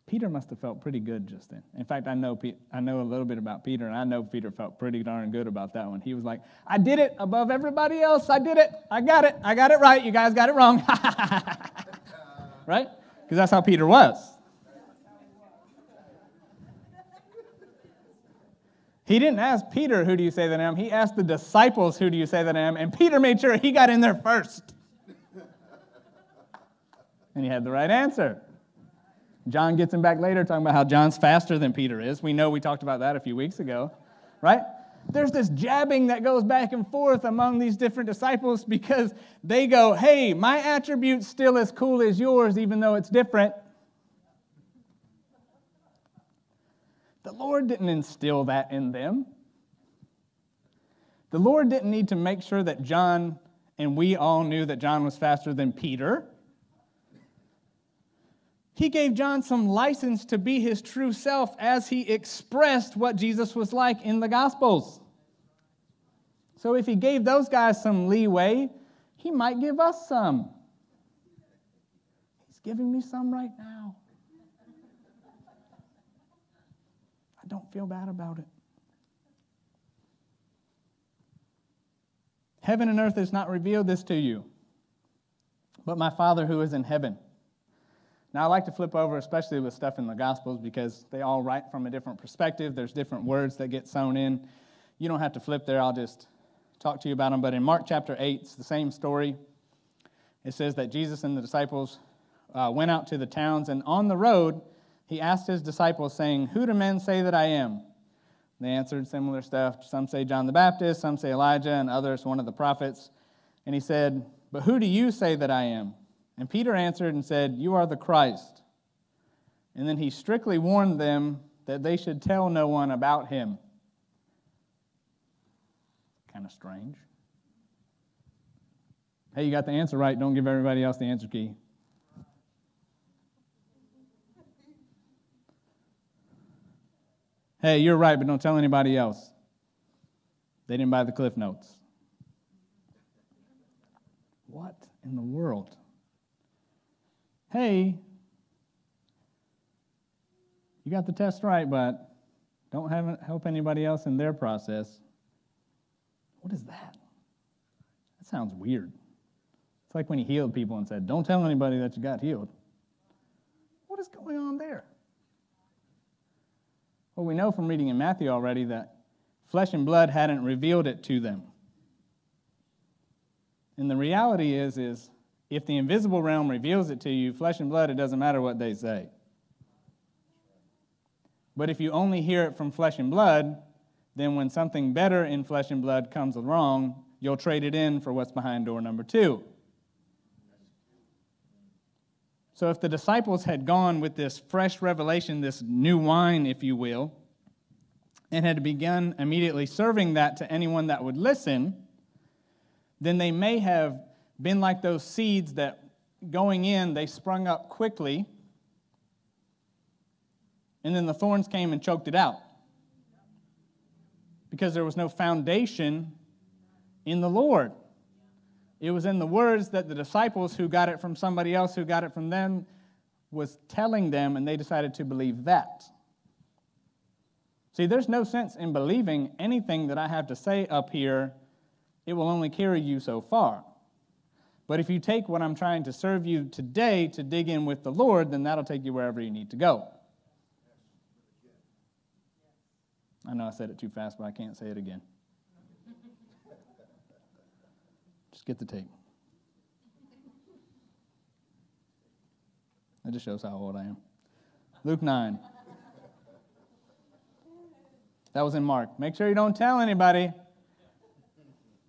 Peter must have felt pretty good just then. In fact, I know a little bit about Peter, and I know Peter felt pretty darn good about that one. He was like, "I did it above everybody else. I did it. I got it. I got it right. You guys got it wrong." Right? Because that's how Peter was. He didn't ask Peter, "Who do you say that I am?" He asked the disciples, "Who do you say that I am?" And Peter made sure he got in there first. And he had the right answer. John gets him back later talking about how John's faster than Peter is. We know we talked about that a few weeks ago, right? There's this jabbing that goes back and forth among these different disciples because they go, "Hey, my attribute's still as cool as yours, even though it's different." The Lord didn't instill that in them. The Lord didn't need to make sure that John, and we all knew that John was faster than Peter. He gave John some license to be his true self as he expressed what Jesus was like in the Gospels. So if he gave those guys some leeway, he might give us some. He's giving me some right now. I don't feel bad about it. Heaven and earth has not revealed this to you, but my Father who is in heaven. Now, I like to flip over, especially with stuff in the Gospels, because they all write from a different perspective. There's different words that get sewn in. You don't have to flip there. I'll just talk to you about them. But in Mark chapter 8, it's the same story. It says that Jesus and the disciples went out to the towns, and on the road he asked his disciples, saying, "Who do men say that I am?" They answered similar stuff. Some say John the Baptist, some say Elijah, and others one of the prophets. And he said, "But who do you say that I am?" And Peter answered and said, "You are the Christ." And then he strictly warned them that they should tell no one about him. Kind of strange. Hey, you got the answer right. Don't give everybody else the answer key. Hey, you're right, but don't tell anybody else. They didn't buy the Cliff Notes. What in the world? Hey, you got the test right, but don't help anybody else in their process. What is that? That sounds weird. It's like when he healed people and said, "Don't tell anybody that you got healed." What is going on there? Well, we know from reading in Matthew already that flesh and blood hadn't revealed it to them. And the reality is if the invisible realm reveals it to you, flesh and blood, it doesn't matter what they say. But if you only hear it from flesh and blood, then when something better in flesh and blood comes along, you'll trade it in for what's behind door number 2. So if the disciples had gone with this fresh revelation, this new wine, if you will, and had begun immediately serving that to anyone that would listen, then they may have been like those seeds that going in, they sprung up quickly, and then the thorns came and choked it out. Because there was no foundation in the Lord. It was in the words that the disciples who got it from somebody else who got it from them was telling them, and they decided to believe that. See, there's no sense in believing anything that I have to say up here. It will only carry you so far. But if you take what I'm trying to serve you today to dig in with the Lord, then that'll take you wherever you need to go. I know I said it too fast, but I can't say it again. Just get the tape. That just shows how old I am. Luke 9. That was in Mark. Make sure you don't tell anybody.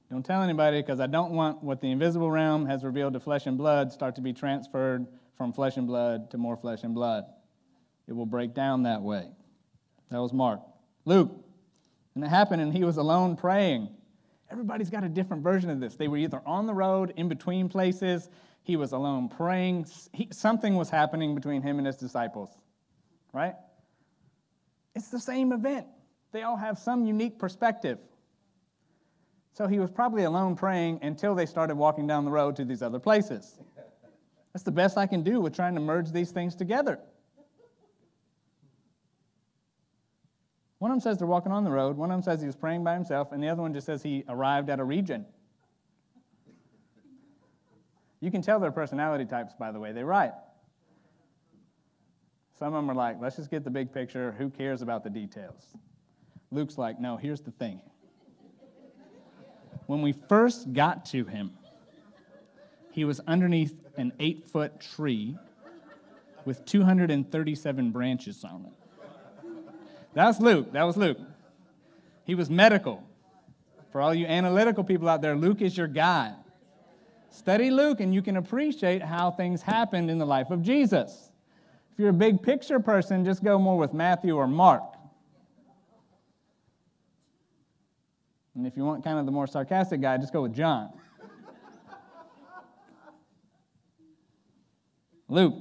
Don't tell anybody, because I don't want what the invisible realm has revealed to flesh and blood start to be transferred from flesh and blood to more flesh and blood. It will break down that way. That was Mark. Luke. And it happened, and he was alone praying. Everybody's got a different version of this. They were either on the road, in between places. He was alone praying. Something was happening between him and his disciples, right? It's the same event. They all have some unique perspective. So he was probably alone praying until they started walking down the road to these other places. That's the best I can do with trying to merge these things together. One of them says they're walking on the road. One of them says he was praying by himself. And the other one just says he arrived at a region. You can tell their personality types, by the way they write. Some of them are like, let's just get the big picture. Who cares about the details? Luke's like, no, here's the thing. When we first got to him, he was underneath an 8-foot tree with 237 branches on it. That was Luke. He was medical. For all you analytical people out there, Luke is your guy. Study Luke and you can appreciate how things happened in the life of Jesus. If you're a big picture person, just go more with Matthew or Mark. And if you want kind of the more sarcastic guy, just go with John. Luke.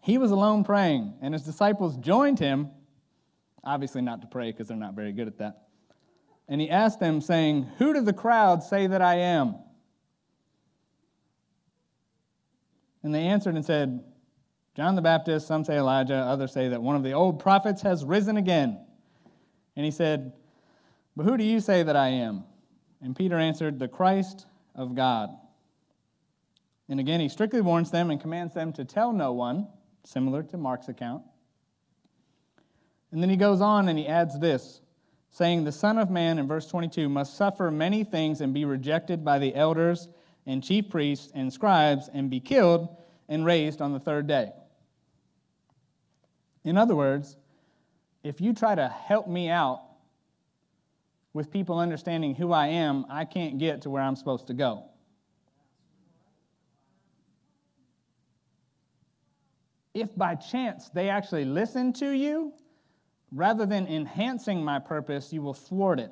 He was alone praying, and his disciples joined him, obviously not to pray because they're not very good at that. And he asked them, saying, "Who do the crowd say that I am?" And they answered and said, "John the Baptist, some say Elijah, others say that one of the old prophets has risen again." And he said, "But who do you say that I am?" And Peter answered, "The Christ of God." And again, he strictly warns them and commands them to tell no one, similar to Mark's account. And then he goes on and he adds this, saying, "The Son of Man," in verse 22, "must suffer many things and be rejected by the elders and chief priests and scribes and be killed, and raised on the third day. In other words, if you try to help me out with people understanding who I am, I can't get to where I'm supposed to go. If by chance they actually listen to you, rather than enhancing my purpose, you will thwart it.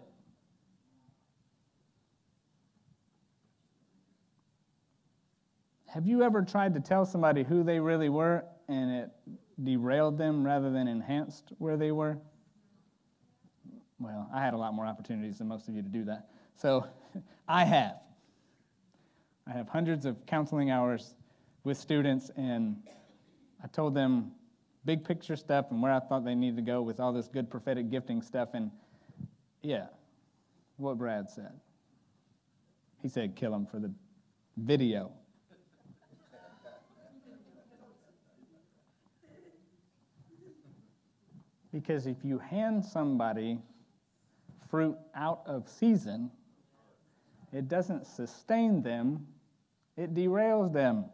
Have you ever tried to tell somebody who they really were and it derailed them rather than enhanced where they were? Well, I had a lot more opportunities than most of you to do that. So I have hundreds of counseling hours with students, and I told them big picture stuff and where I thought they needed to go with all this good prophetic gifting stuff. And yeah, what Brad said. He said kill him for the video. Because if you hand somebody fruit out of season, it doesn't sustain them, it derails them.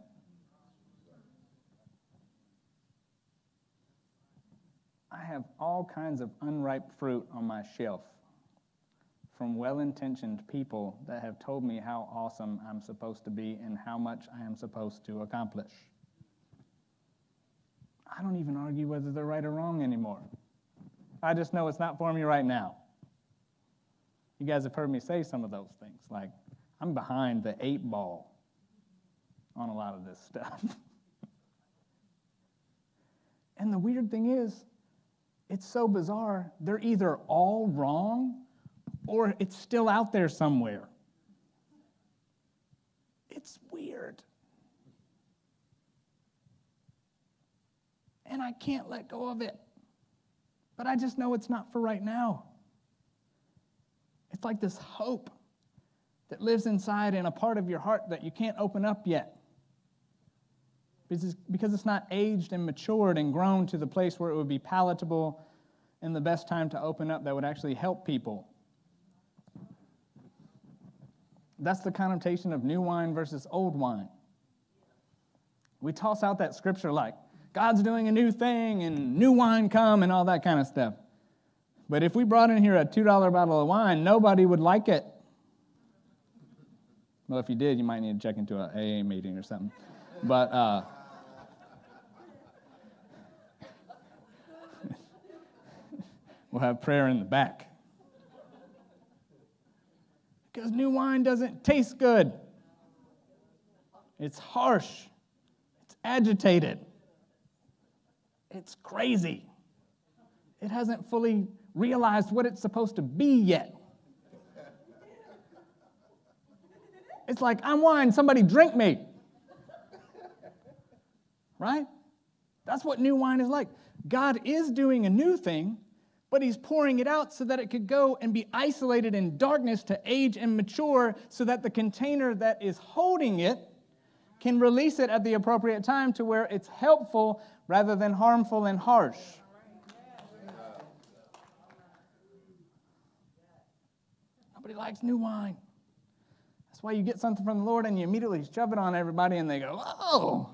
I have all kinds of unripe fruit on my shelf from well-intentioned people that have told me how awesome I'm supposed to be and how much I am supposed to accomplish. I don't even argue whether they're right or wrong anymore. I just know it's not for me right now. You guys have heard me say some of those things, like I'm behind the 8 ball on a lot of this stuff. And the weird thing is, it's so bizarre, they're either all wrong or it's still out there somewhere. It's weird. And I can't let go of it. But I just know it's not for right now. It's like this hope that lives inside in a part of your heart that you can't open up yet. Because it's not aged and matured and grown to the place where it would be palatable and the best time to open up that would actually help people. That's the connotation of new wine versus old wine. We toss out that scripture like, God's doing a new thing and new wine come and all that kind of stuff. But if we brought in here a $2 bottle of wine, nobody would like it. Well, if you did, you might need to check into an AA meeting or something. But we'll have prayer in the back. Because new wine doesn't taste good. It's harsh. It's agitated. It's crazy. It hasn't fully realized what it's supposed to be yet. It's like, I'm wine, somebody drink me. Right? That's what new wine is like. God is doing a new thing, but he's pouring it out so that it could go and be isolated in darkness to age and mature so that the container that is holding it can release it at the appropriate time to where it's helpful rather than harmful and harsh. Nobody likes new wine. That's why you get something from the Lord and you immediately shove it on everybody and they go, oh.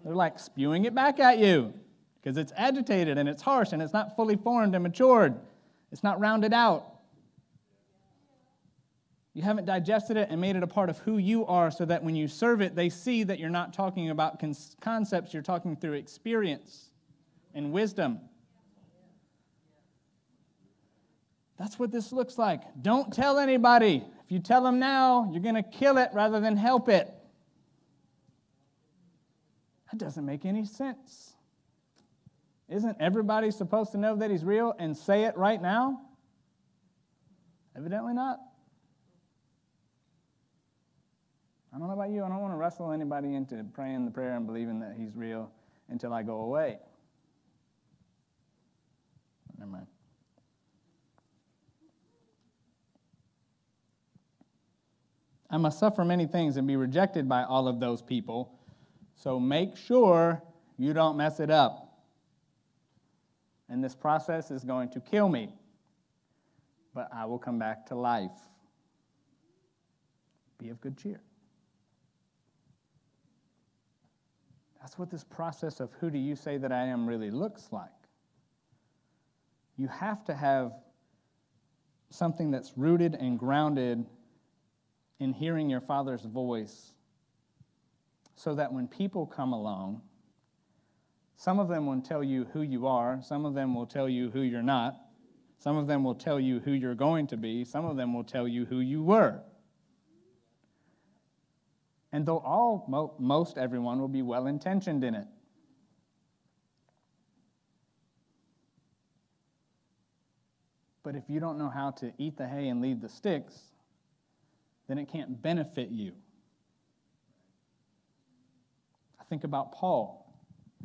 They're like spewing it back at you because it's agitated and it's harsh and it's not fully formed and matured. It's not rounded out. You haven't digested it and made it a part of who you are so that when you serve it, they see that you're not talking about concepts, you're talking through experience and wisdom. That's what this looks like. Don't tell anybody. If you tell them now, you're going to kill it rather than help it. That doesn't make any sense. Isn't everybody supposed to know that he's real and say it right now? Evidently not. I don't know about you. I don't want to wrestle anybody into praying the prayer and believing that he's real until I go away. Never mind. I must suffer many things and be rejected by all of those people, so make sure you don't mess it up. And this process is going to kill me, but I will come back to life. Be of good cheer. That's what this process of who do you say that I am really looks like. You have to have something that's rooted and grounded in hearing your Father's voice, so that when people come along, some of them will tell you who you are, some of them will tell you who you're not, some of them will tell you who you're going to be, some of them will tell you who you were. And though most everyone will be well-intentioned in it. But if you don't know how to eat the hay and leave the sticks, then it can't benefit you. I think about Paul.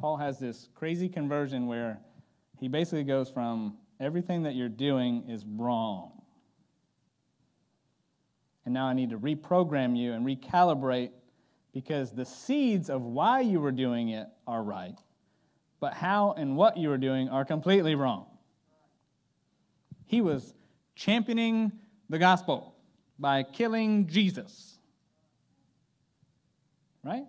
Paul has this crazy conversion where he basically goes from everything that you're doing is wrong. And now I need to reprogram you and recalibrate, because the seeds of why you were doing it are right, but how and what you were doing are completely wrong. He was championing the gospel by killing Jesus. Right?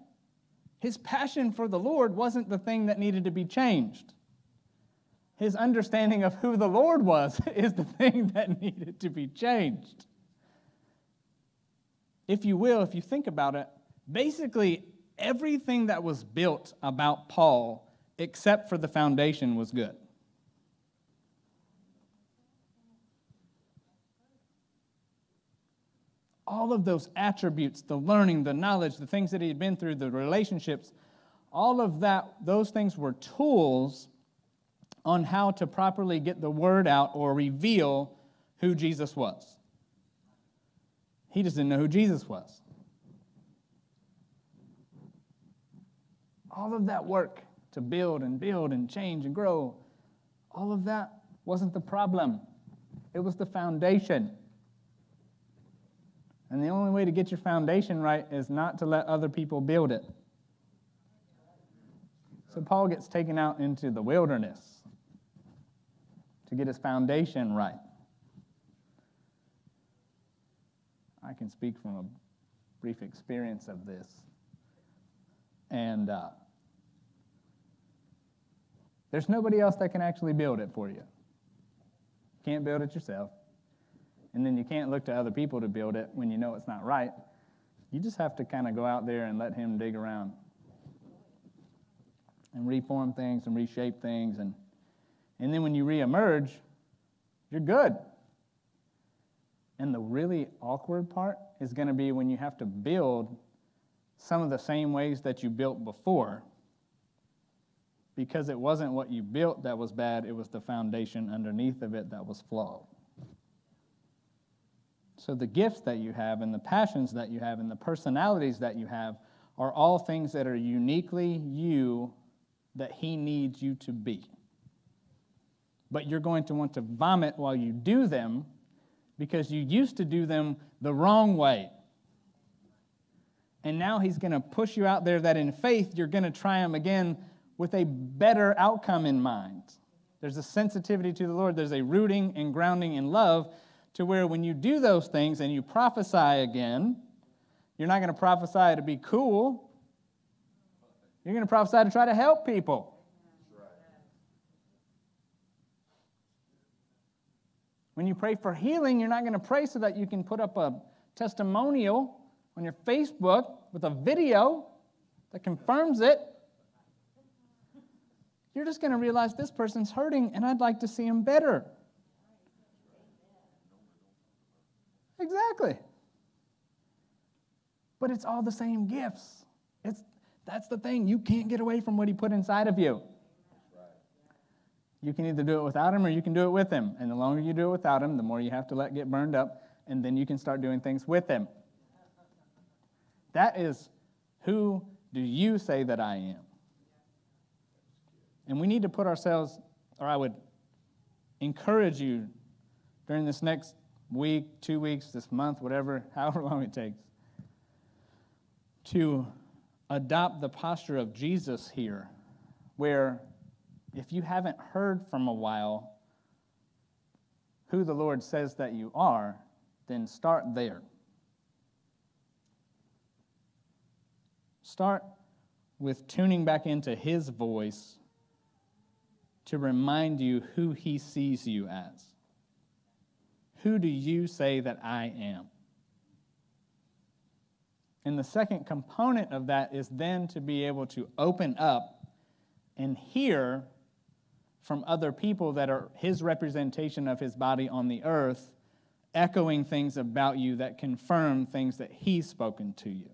His passion for the Lord wasn't the thing that needed to be changed. His understanding of who the Lord was is the thing that needed to be changed. If you will, if you think about it, basically everything that was built about Paul, except for the foundation, was good. All of those attributes, the learning, the knowledge, the things that he had been through, the relationships, all of that, those things were tools on how to properly get the word out or reveal who Jesus was. He just didn't know who Jesus was. All of that work to build and change and grow, all of that wasn't the problem. It was the foundation. And the only way to get your foundation right is not to let other people build it. So Paul gets taken out into the wilderness to get his foundation right. I can speak from a brief experience of this. And there's nobody else that can actually build it for you. You can't build it yourself. And then you can't look to other people to build it when you know it's not right. You just have to kind of go out there and let him dig around and reform things and reshape things. And then when you reemerge, you're good. And the really awkward part is going to be when you have to build some of the same ways that you built before, because it wasn't what you built that was bad, it was the foundation underneath of it that was flawed. So the gifts that you have and the passions that you have and the personalities that you have are all things that are uniquely you that he needs you to be. But you're going to want to vomit while you do them because you used to do them the wrong way. And now he's going to push you out there that in faith you're going to try them again with a better outcome in mind. There's a sensitivity to the Lord. There's a rooting and grounding in love to where when you do those things and you prophesy again, you're not going to prophesy to be cool. You're going to prophesy to try to help people. When you pray for healing, you're not going to pray so that you can put up a testimonial on your Facebook with a video that confirms it. You're just going to realize this person's hurting and I'd like to see him better. Exactly. But it's all the same gifts. That's the thing. You can't get away from what he put inside of you. You can either do it without him or you can do it with him. And the longer you do it without him, the more you have to let get burned up, and then you can start doing things with him. That is, who do you say that I am? And we need to put ourselves, or I would encourage you during this next week, 2 weeks, this month, whatever, however long it takes, to adopt the posture of Jesus here, where if you haven't heard from a while who the Lord says that you are, then start there. Start with tuning back into his voice to remind you who he sees you as. Who do you say that I am? And the second component of that is then to be able to open up and hear from other people that are his representation of his body on the earth, echoing things about you that confirm things that he's spoken to you.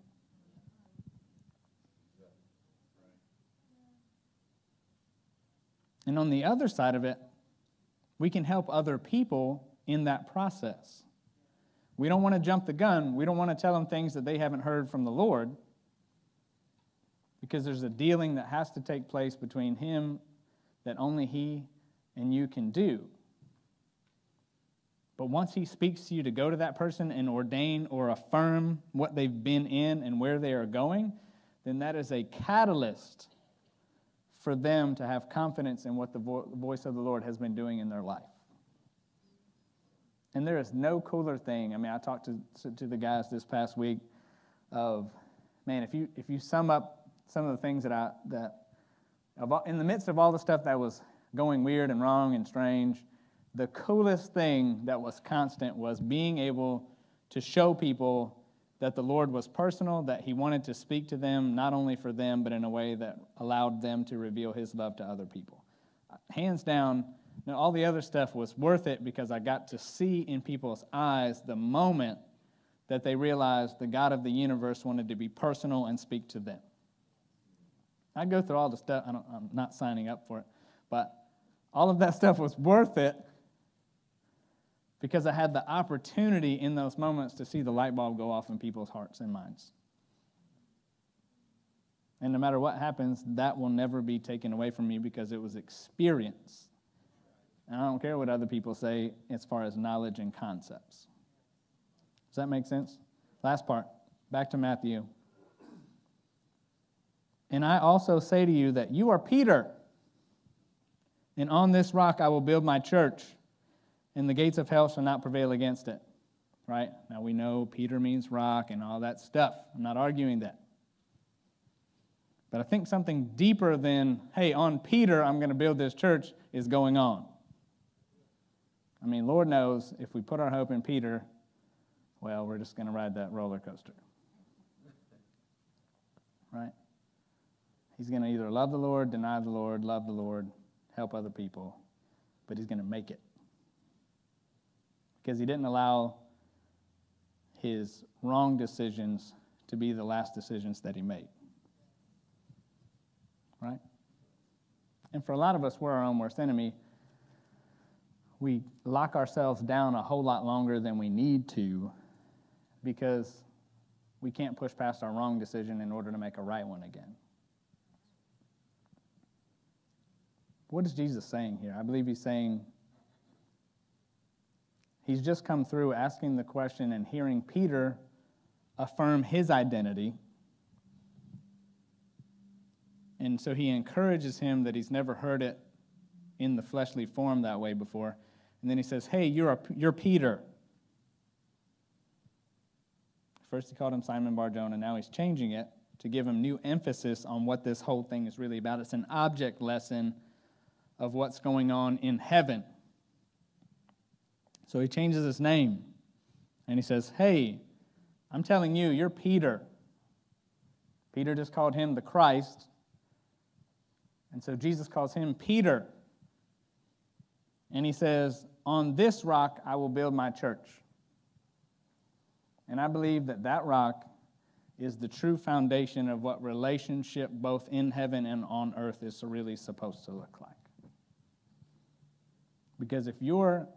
And on the other side of it, we can help other people in that process. We don't want to jump the gun. We don't want to tell them things that they haven't heard from the Lord, because there's a dealing that has to take place between him that only he and you can do. But once he speaks to you to go to that person and ordain or affirm what they've been in and where they are going, then that is a catalyst for them to have confidence in what the voice of the Lord has been doing in their life. And there is no cooler thing. I mean, I talked to the guys this past week of, man, if you sum up some of the things in the midst of all the stuff that was going weird and wrong and strange, the coolest thing that was constant was being able to show people that the Lord was personal, that he wanted to speak to them, not only for them, but in a way that allowed them to reveal his love to other people. Hands down, all the other stuff was worth it because I got to see in people's eyes the moment that they realized the God of the universe wanted to be personal and speak to them. I go through all the stuff. I'm not signing up for it, but all of that stuff was worth it because I had the opportunity in those moments to see the light bulb go off in people's hearts and minds. And no matter what happens, that will never be taken away from me because it was experience. And I don't care what other people say as far as knowledge and concepts. Does that make sense? Last part, back to Matthew. And I also say to you that you are Peter, and on this rock I will build my church, and the gates of hell shall not prevail against it. Right? Now we know Peter means rock and all that stuff. I'm not arguing that. But I think something deeper than, hey, on Peter I'm going to build this church is going on. I mean, Lord knows if we put our hope in Peter, well, we're just going to ride that roller coaster. Right? He's going to either love the Lord, deny the Lord, love the Lord, help other people, but he's going to make it. Because he didn't allow his wrong decisions to be the last decisions that he made. Right? And for a lot of us, we're our own worst enemy. We lock ourselves down a whole lot longer than we need to because we can't push past our wrong decision in order to make a right one again. What is Jesus saying here? I believe he's saying, he's just come through asking the question and hearing Peter affirm his identity. And so he encourages him that he's never heard it in the fleshly form that way before. And then he says, hey, you're Peter. First he called him Simon Bar-Jonah, and now he's changing it to give him new emphasis on what this whole thing is really about. It's an object lesson of what's going on in heaven. So he changes his name, and he says, hey, I'm telling you, you're Peter. Peter just called him the Christ, and so Jesus calls him Peter. And he says, on this rock I will build my church. And I believe that that rock is the true foundation of what relationship both in heaven and on earth is really supposed to look like. Because if you're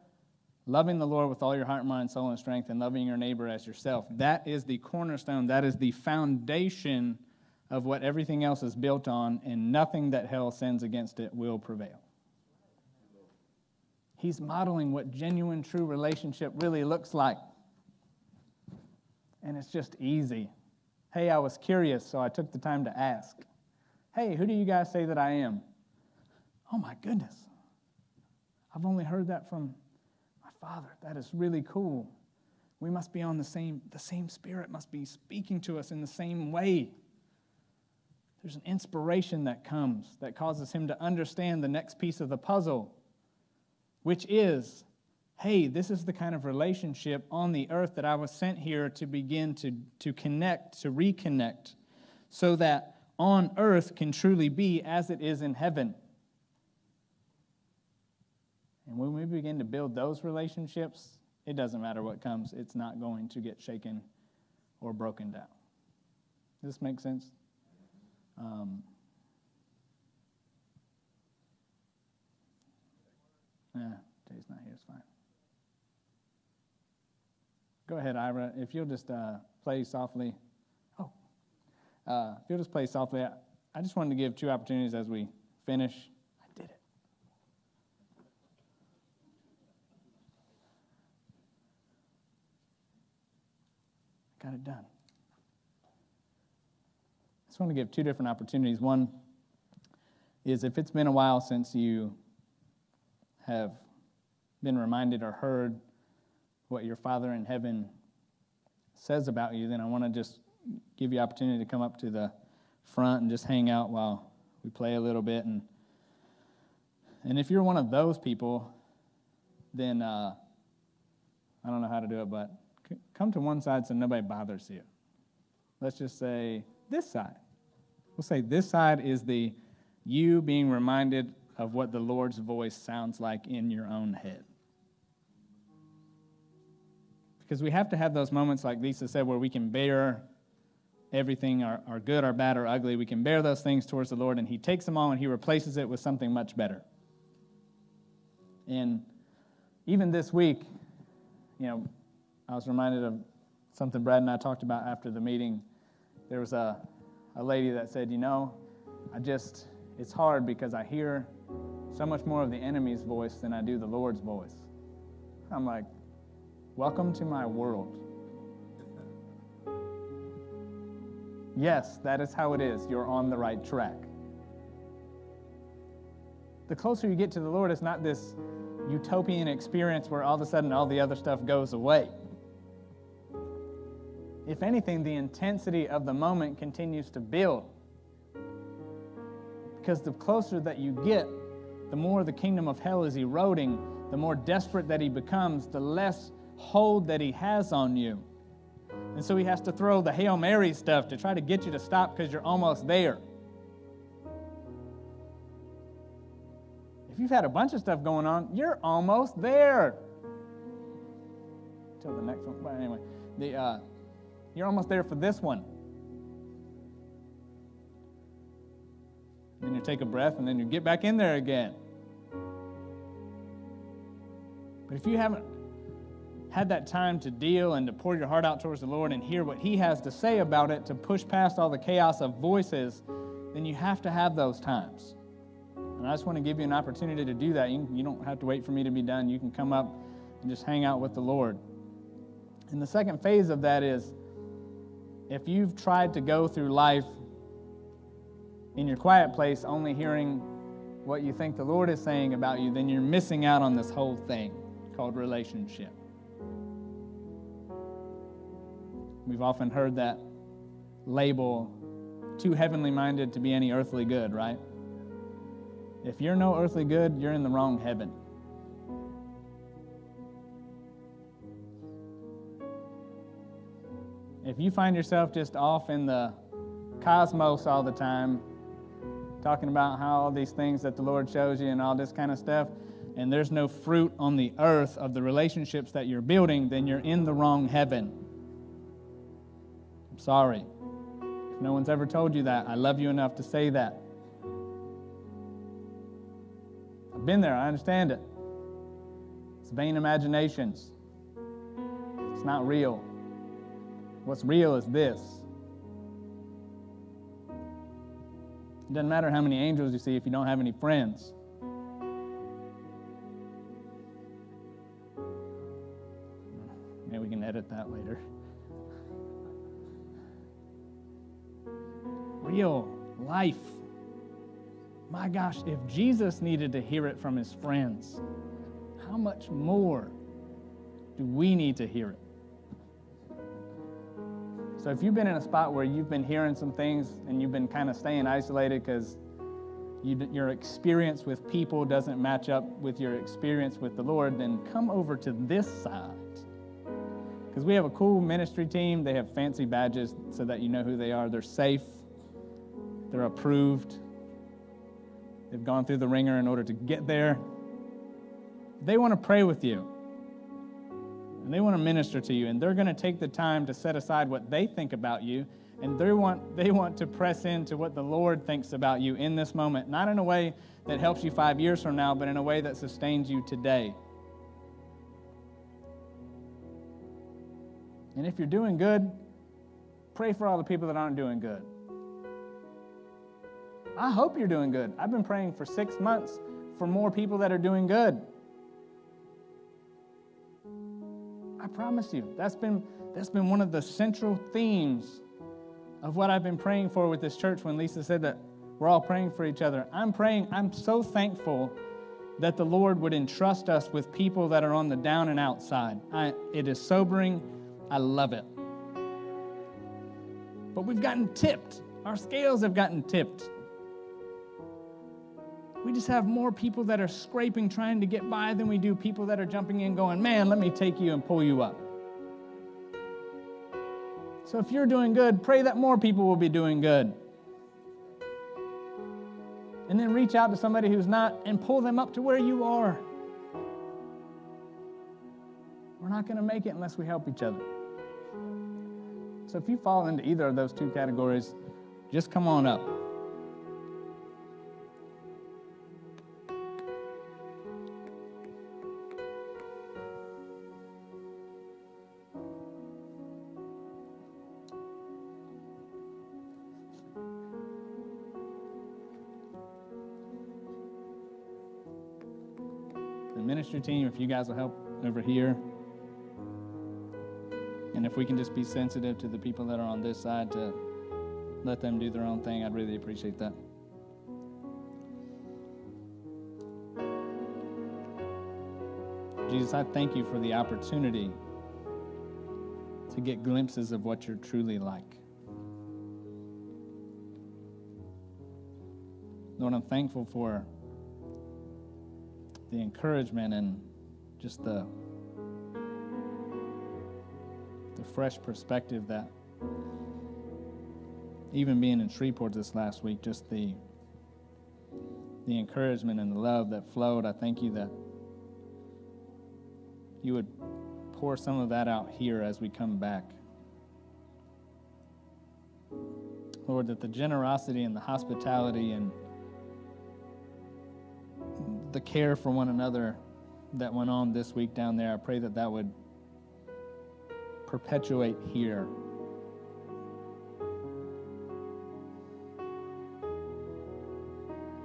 loving the Lord with all your heart, mind, soul, and strength, and loving your neighbor as yourself, that is the cornerstone, that is the foundation of what everything else is built on, and nothing that hell sends against it will prevail. He's modeling what genuine, true relationship really looks like. And it's just easy. Hey, I was curious, so I took the time to ask. Hey, who do you guys say that I am? Oh, my goodness. I've only heard that from my Father. That is really cool. We must be on the same spirit must be speaking to us in the same way. There's an inspiration that comes that causes him to understand the next piece of the puzzle, which is, hey, this is the kind of relationship on the earth that I was sent here to begin to connect, to reconnect, so that on earth can truly be as it is in heaven. And when we begin to build those relationships, it doesn't matter what comes. It's not going to get shaken or broken down. Does this make sense? Jay's not here. It's fine. Go ahead, Ira. If you'll just play softly. If you'll just play softly. I just wanted to give 2 opportunities as we finish. I did it. Got it done. I just want to give 2 different opportunities. One is if it's been a while since you have been reminded or heard what your Father in heaven says about you, then I want to just give you opportunity to come up to the front and just hang out while we play a little bit. And if you're one of those people, then I don't know how to do it, but come to one side so nobody bothers you. Let's just say this side. We'll say this side is the you being reminded of what the Lord's voice sounds like in your own head. Because we have to have those moments, like Lisa said, where we can bear everything, our good, our bad, our ugly. We can bear those things towards the Lord, and he takes them all and he replaces it with something much better. And even this week, I was reminded of something Brad and I talked about after the meeting. There was a lady that said, it's hard because I hear so much more of the enemy's voice than I do the Lord's voice. I'm like, welcome to my world. Yes, that is how it is. You're on the right track. The closer you get to the Lord, it's not this utopian experience where all of a sudden all the other stuff goes away. If anything, the intensity of the moment continues to build. Because the closer that you get, the more the kingdom of hell is eroding, the more desperate that he becomes, the less hold that he has on you. And so he has to throw the Hail Mary stuff to try to get you to stop because you're almost there. If you've had a bunch of stuff going on, you're almost there. Until the next one. But anyway, you're almost there for this one. Then you take a breath and then you get back in there again. But if you haven't had that time to deal and to pour your heart out towards the Lord and hear what he has to say about it, to push past all the chaos of voices, then you have to have those times. And I just want to give you an opportunity to do that. You don't have to wait for me to be done. You can come up and just hang out with the Lord. And the second phase of that is, if you've tried to go through life in your quiet place only hearing what you think the Lord is saying about you, then you're missing out on this whole thing called relationship. We've often heard that label, too heavenly minded to be any earthly good, right? If you're no earthly good, you're in the wrong heaven. If you find yourself just off in the cosmos all the time, talking about how all these things that the Lord shows you and all this kind of stuff, and there's no fruit on the earth of the relationships that you're building, then you're in the wrong heaven. I'm sorry. If no one's ever told you that, I love you enough to say that. I've been there. I understand it. It's vain imaginations. It's not real. What's real is this. It doesn't matter how many angels you see if you don't have any friends. Maybe we can edit that later. Real life. My gosh, if Jesus needed to hear it from his friends, how much more do we need to hear it? So if you've been in a spot where you've been hearing some things and you've been kind of staying isolated because your experience with people doesn't match up with your experience with the Lord, then come over to this side. Because we have a cool ministry team. They have fancy badges so that you know who they are. They're safe. They're approved. They've gone through the ringer in order to get there. They want to pray with you. And they want to minister to you. And they're going to take the time to set aside what they think about you. And they want to press into what the Lord thinks about you in this moment. Not in a way that helps you 5 years from now, but in a way that sustains you today. And if you're doing good, pray for all the people that aren't doing good. I hope you're doing good. I've been praying for 6 months for more people that are doing good. I promise you, that's been one of the central themes of what I've been praying for with this church when Lisa said that we're all praying for each other. I'm so thankful that the Lord would entrust us with people that are on the down and out side. It is sobering. I love it. But we've gotten tipped. Our scales have gotten tipped. We just have more people that are scraping, trying to get by than we do people that are jumping in going, man, let me take you and pull you up. So if you're doing good, pray that more people will be doing good. And then reach out to somebody who's not and pull them up to where you are. We're not going to make it unless we help each other. So if you fall into either of those two categories, just come on up. The ministry team, if you guys will help over here. And if we can just be sensitive to the people that are on this side to let them do their own thing, I'd really appreciate that. Jesus, I thank you for the opportunity to get glimpses of what you're truly like. Lord, I'm thankful for the encouragement and just the fresh perspective that even being in Shreveport this last week, just the encouragement and the love that flowed. I thank you that you would pour some of that out here as we come back. Lord, that the generosity and the hospitality and the care for one another that went on this week down there, I pray that that would perpetuate here.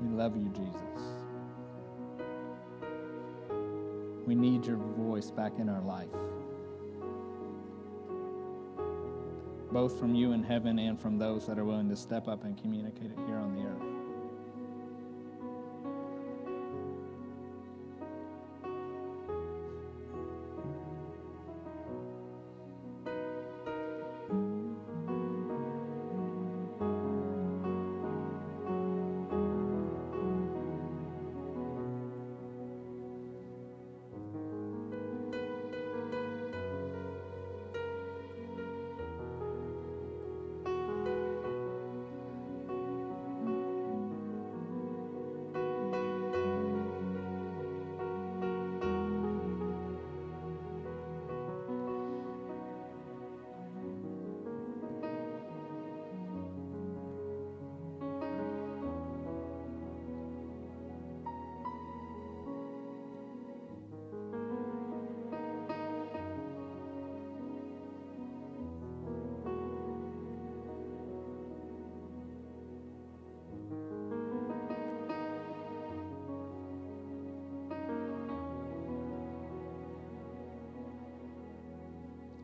We love you, Jesus. We need your voice back in our life, both from you in heaven and from those that are willing to step up and communicate it here on the earth.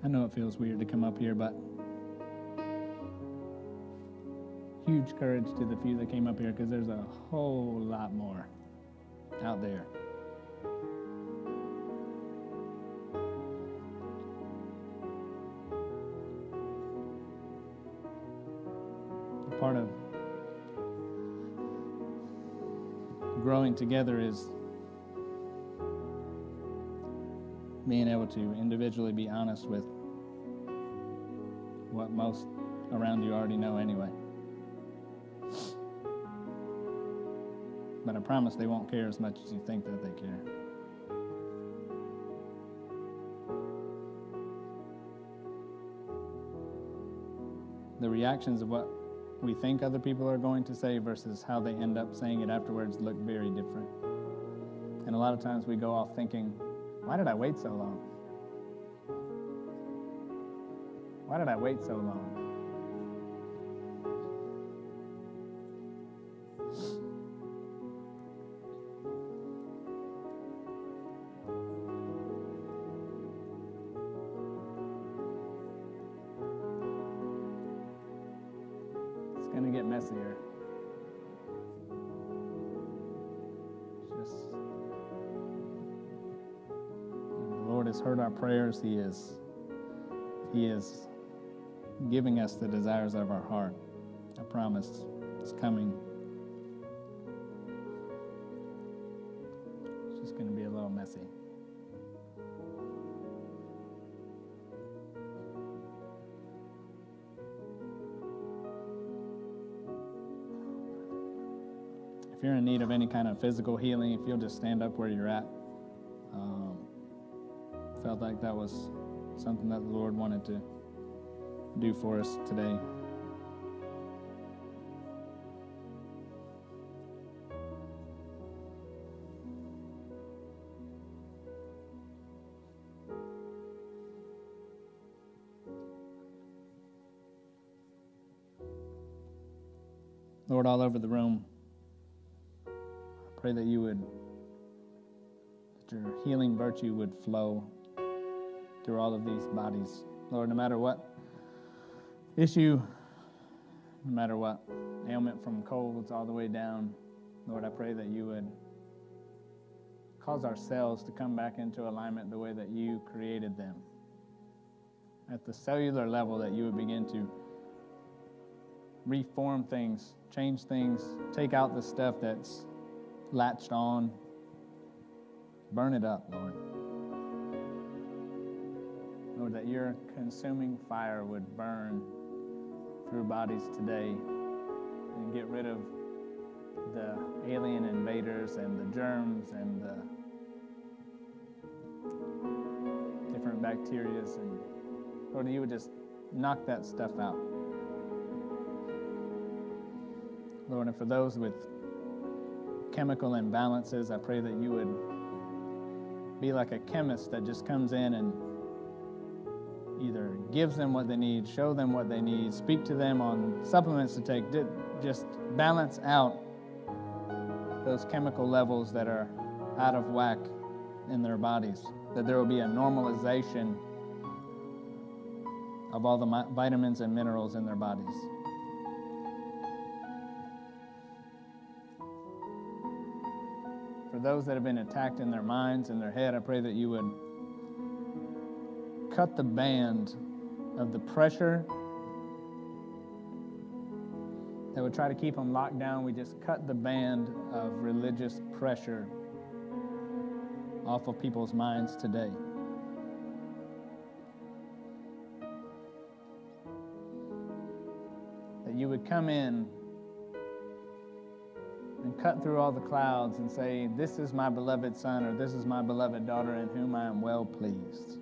I know it feels weird to come up here, but huge courage to the few that came up here, because there's a whole lot more out there. growing together is being able to individually be honest with what most around you already know anyway. But I promise they won't care as much as you think that they care. The reactions of what we think other people are going to say versus how they end up saying it afterwards look very different. And a lot of times we go off thinking, why did I wait so long? Why did I wait so long? It's going to get messier. The Lord has heard our prayers. He is giving us the desires of our heart. I promise it's coming. It's just going to be a little messy. If you're in need of any kind of physical healing, if you'll just stand up where you're at. Felt like that was something that the Lord wanted to do for us today. Lord, all over the room, I pray that your healing virtue would flow through all of these bodies. Lord, no matter what issue, no matter what ailment from colds all the way down, Lord, I pray that you would cause our cells to come back into alignment the way that you created them. At the cellular level, that you would begin to reform things, change things, take out the stuff that's latched on, burn it up, Lord. Lord, that your consuming fire would burn through bodies today and get rid of the alien invaders and the germs and the different bacterias, and Lord, you would just knock that stuff out. Lord, and for those with chemical imbalances, I pray that you would be like a chemist that just comes in and either gives them what they need, show them what they need, speak to them on supplements to take, just balance out those chemical levels that are out of whack in their bodies, that there will be a normalization of all the vitamins and minerals in their bodies. For those that have been attacked in their minds and their head, I pray that you would cut the band of the pressure that would try to keep them locked down. We just cut the band of religious pressure off of people's minds today. That you would come in and cut through all the clouds and say, this is my beloved son, or this is my beloved daughter in whom I am well pleased.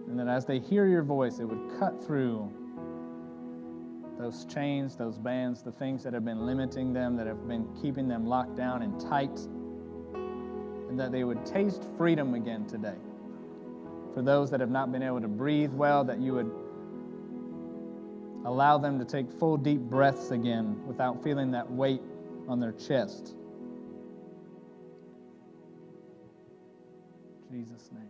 And that as they hear your voice, it would cut through those chains, those bands, the things that have been limiting them, that have been keeping them locked down and tight, and that they would taste freedom again today. For those that have not been able to breathe well, that you would allow them to take full, deep breaths again without feeling that weight on their chest. In Jesus' name.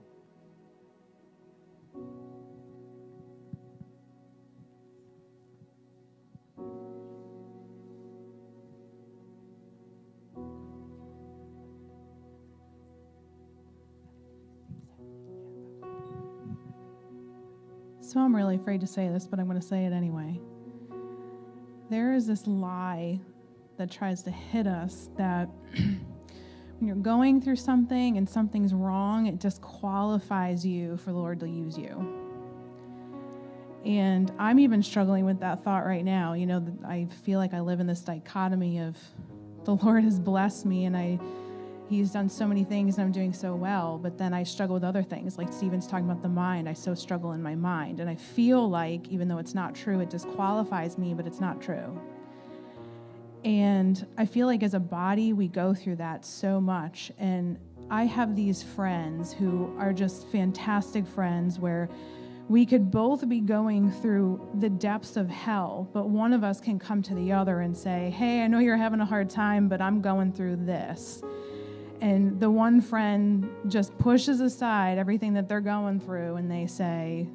So I'm really afraid to say this, but I'm going to say it anyway. There is this lie that tries to hit us, that when you're going through something and something's wrong, it disqualifies you for the Lord to use you. And I'm even struggling with that thought right now. You know, I feel like I live in this dichotomy of the Lord has blessed me and He's done so many things and I'm doing so well, but then I struggle with other things. Like Stephen's talking about the mind. I so struggle in my mind. And I feel like, even though it's not true, it disqualifies me, but it's not true. And I feel like as a body, we go through that so much. And I have these friends who are just fantastic friends where we could both be going through the depths of hell, but one of us can come to the other and say, hey, I know you're having a hard time, but I'm going through this. And the one friend just pushes aside everything that they're going through, and they say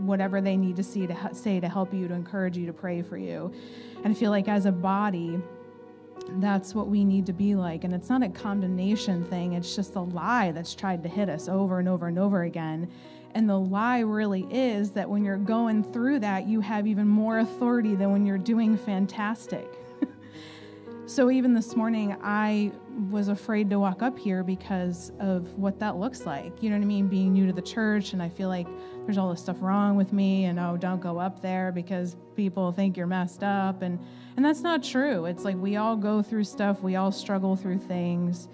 whatever they need to say to help you, to encourage you, to pray for you. And I feel like as a body, that's what we need to be like. And it's not a condemnation thing. It's just a lie that's tried to hit us over and over and over again. And the lie really is that when you're going through that, you have even more authority than when you're doing fantastic. So even this morning, I was afraid to walk up here because of what that looks like. You know what I mean? Being new to the church, and I feel like there's all this stuff wrong with me, and oh, don't go up there because people think you're messed up. And that's not true. It's like we all go through stuff. We all struggle through things.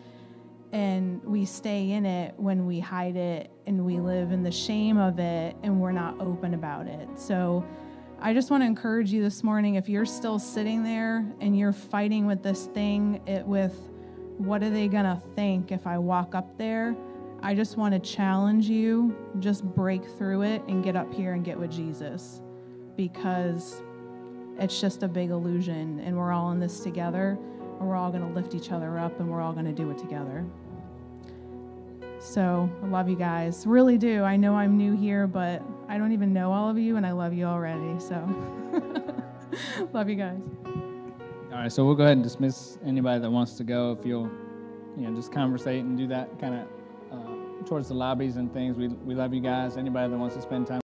And we stay in it when we hide it, and we live in the shame of it, and we're not open about it. So I just want to encourage you this morning, if you're still sitting there and you're fighting with this thing, with what are they going to think if I walk up there, I just want to challenge you, just break through it and get up here and get with Jesus, because it's just a big illusion, and we're all in this together, and we're all going to lift each other up, and we're all going to do it together. So I love you guys. Really do. I know I'm new here, but I don't even know all of you, and I love you already. So love you guys. All right, so we'll go ahead and dismiss anybody that wants to go. If you'll, just conversate and do that kind of towards the lobbies and things. We love you guys. Anybody that wants to spend time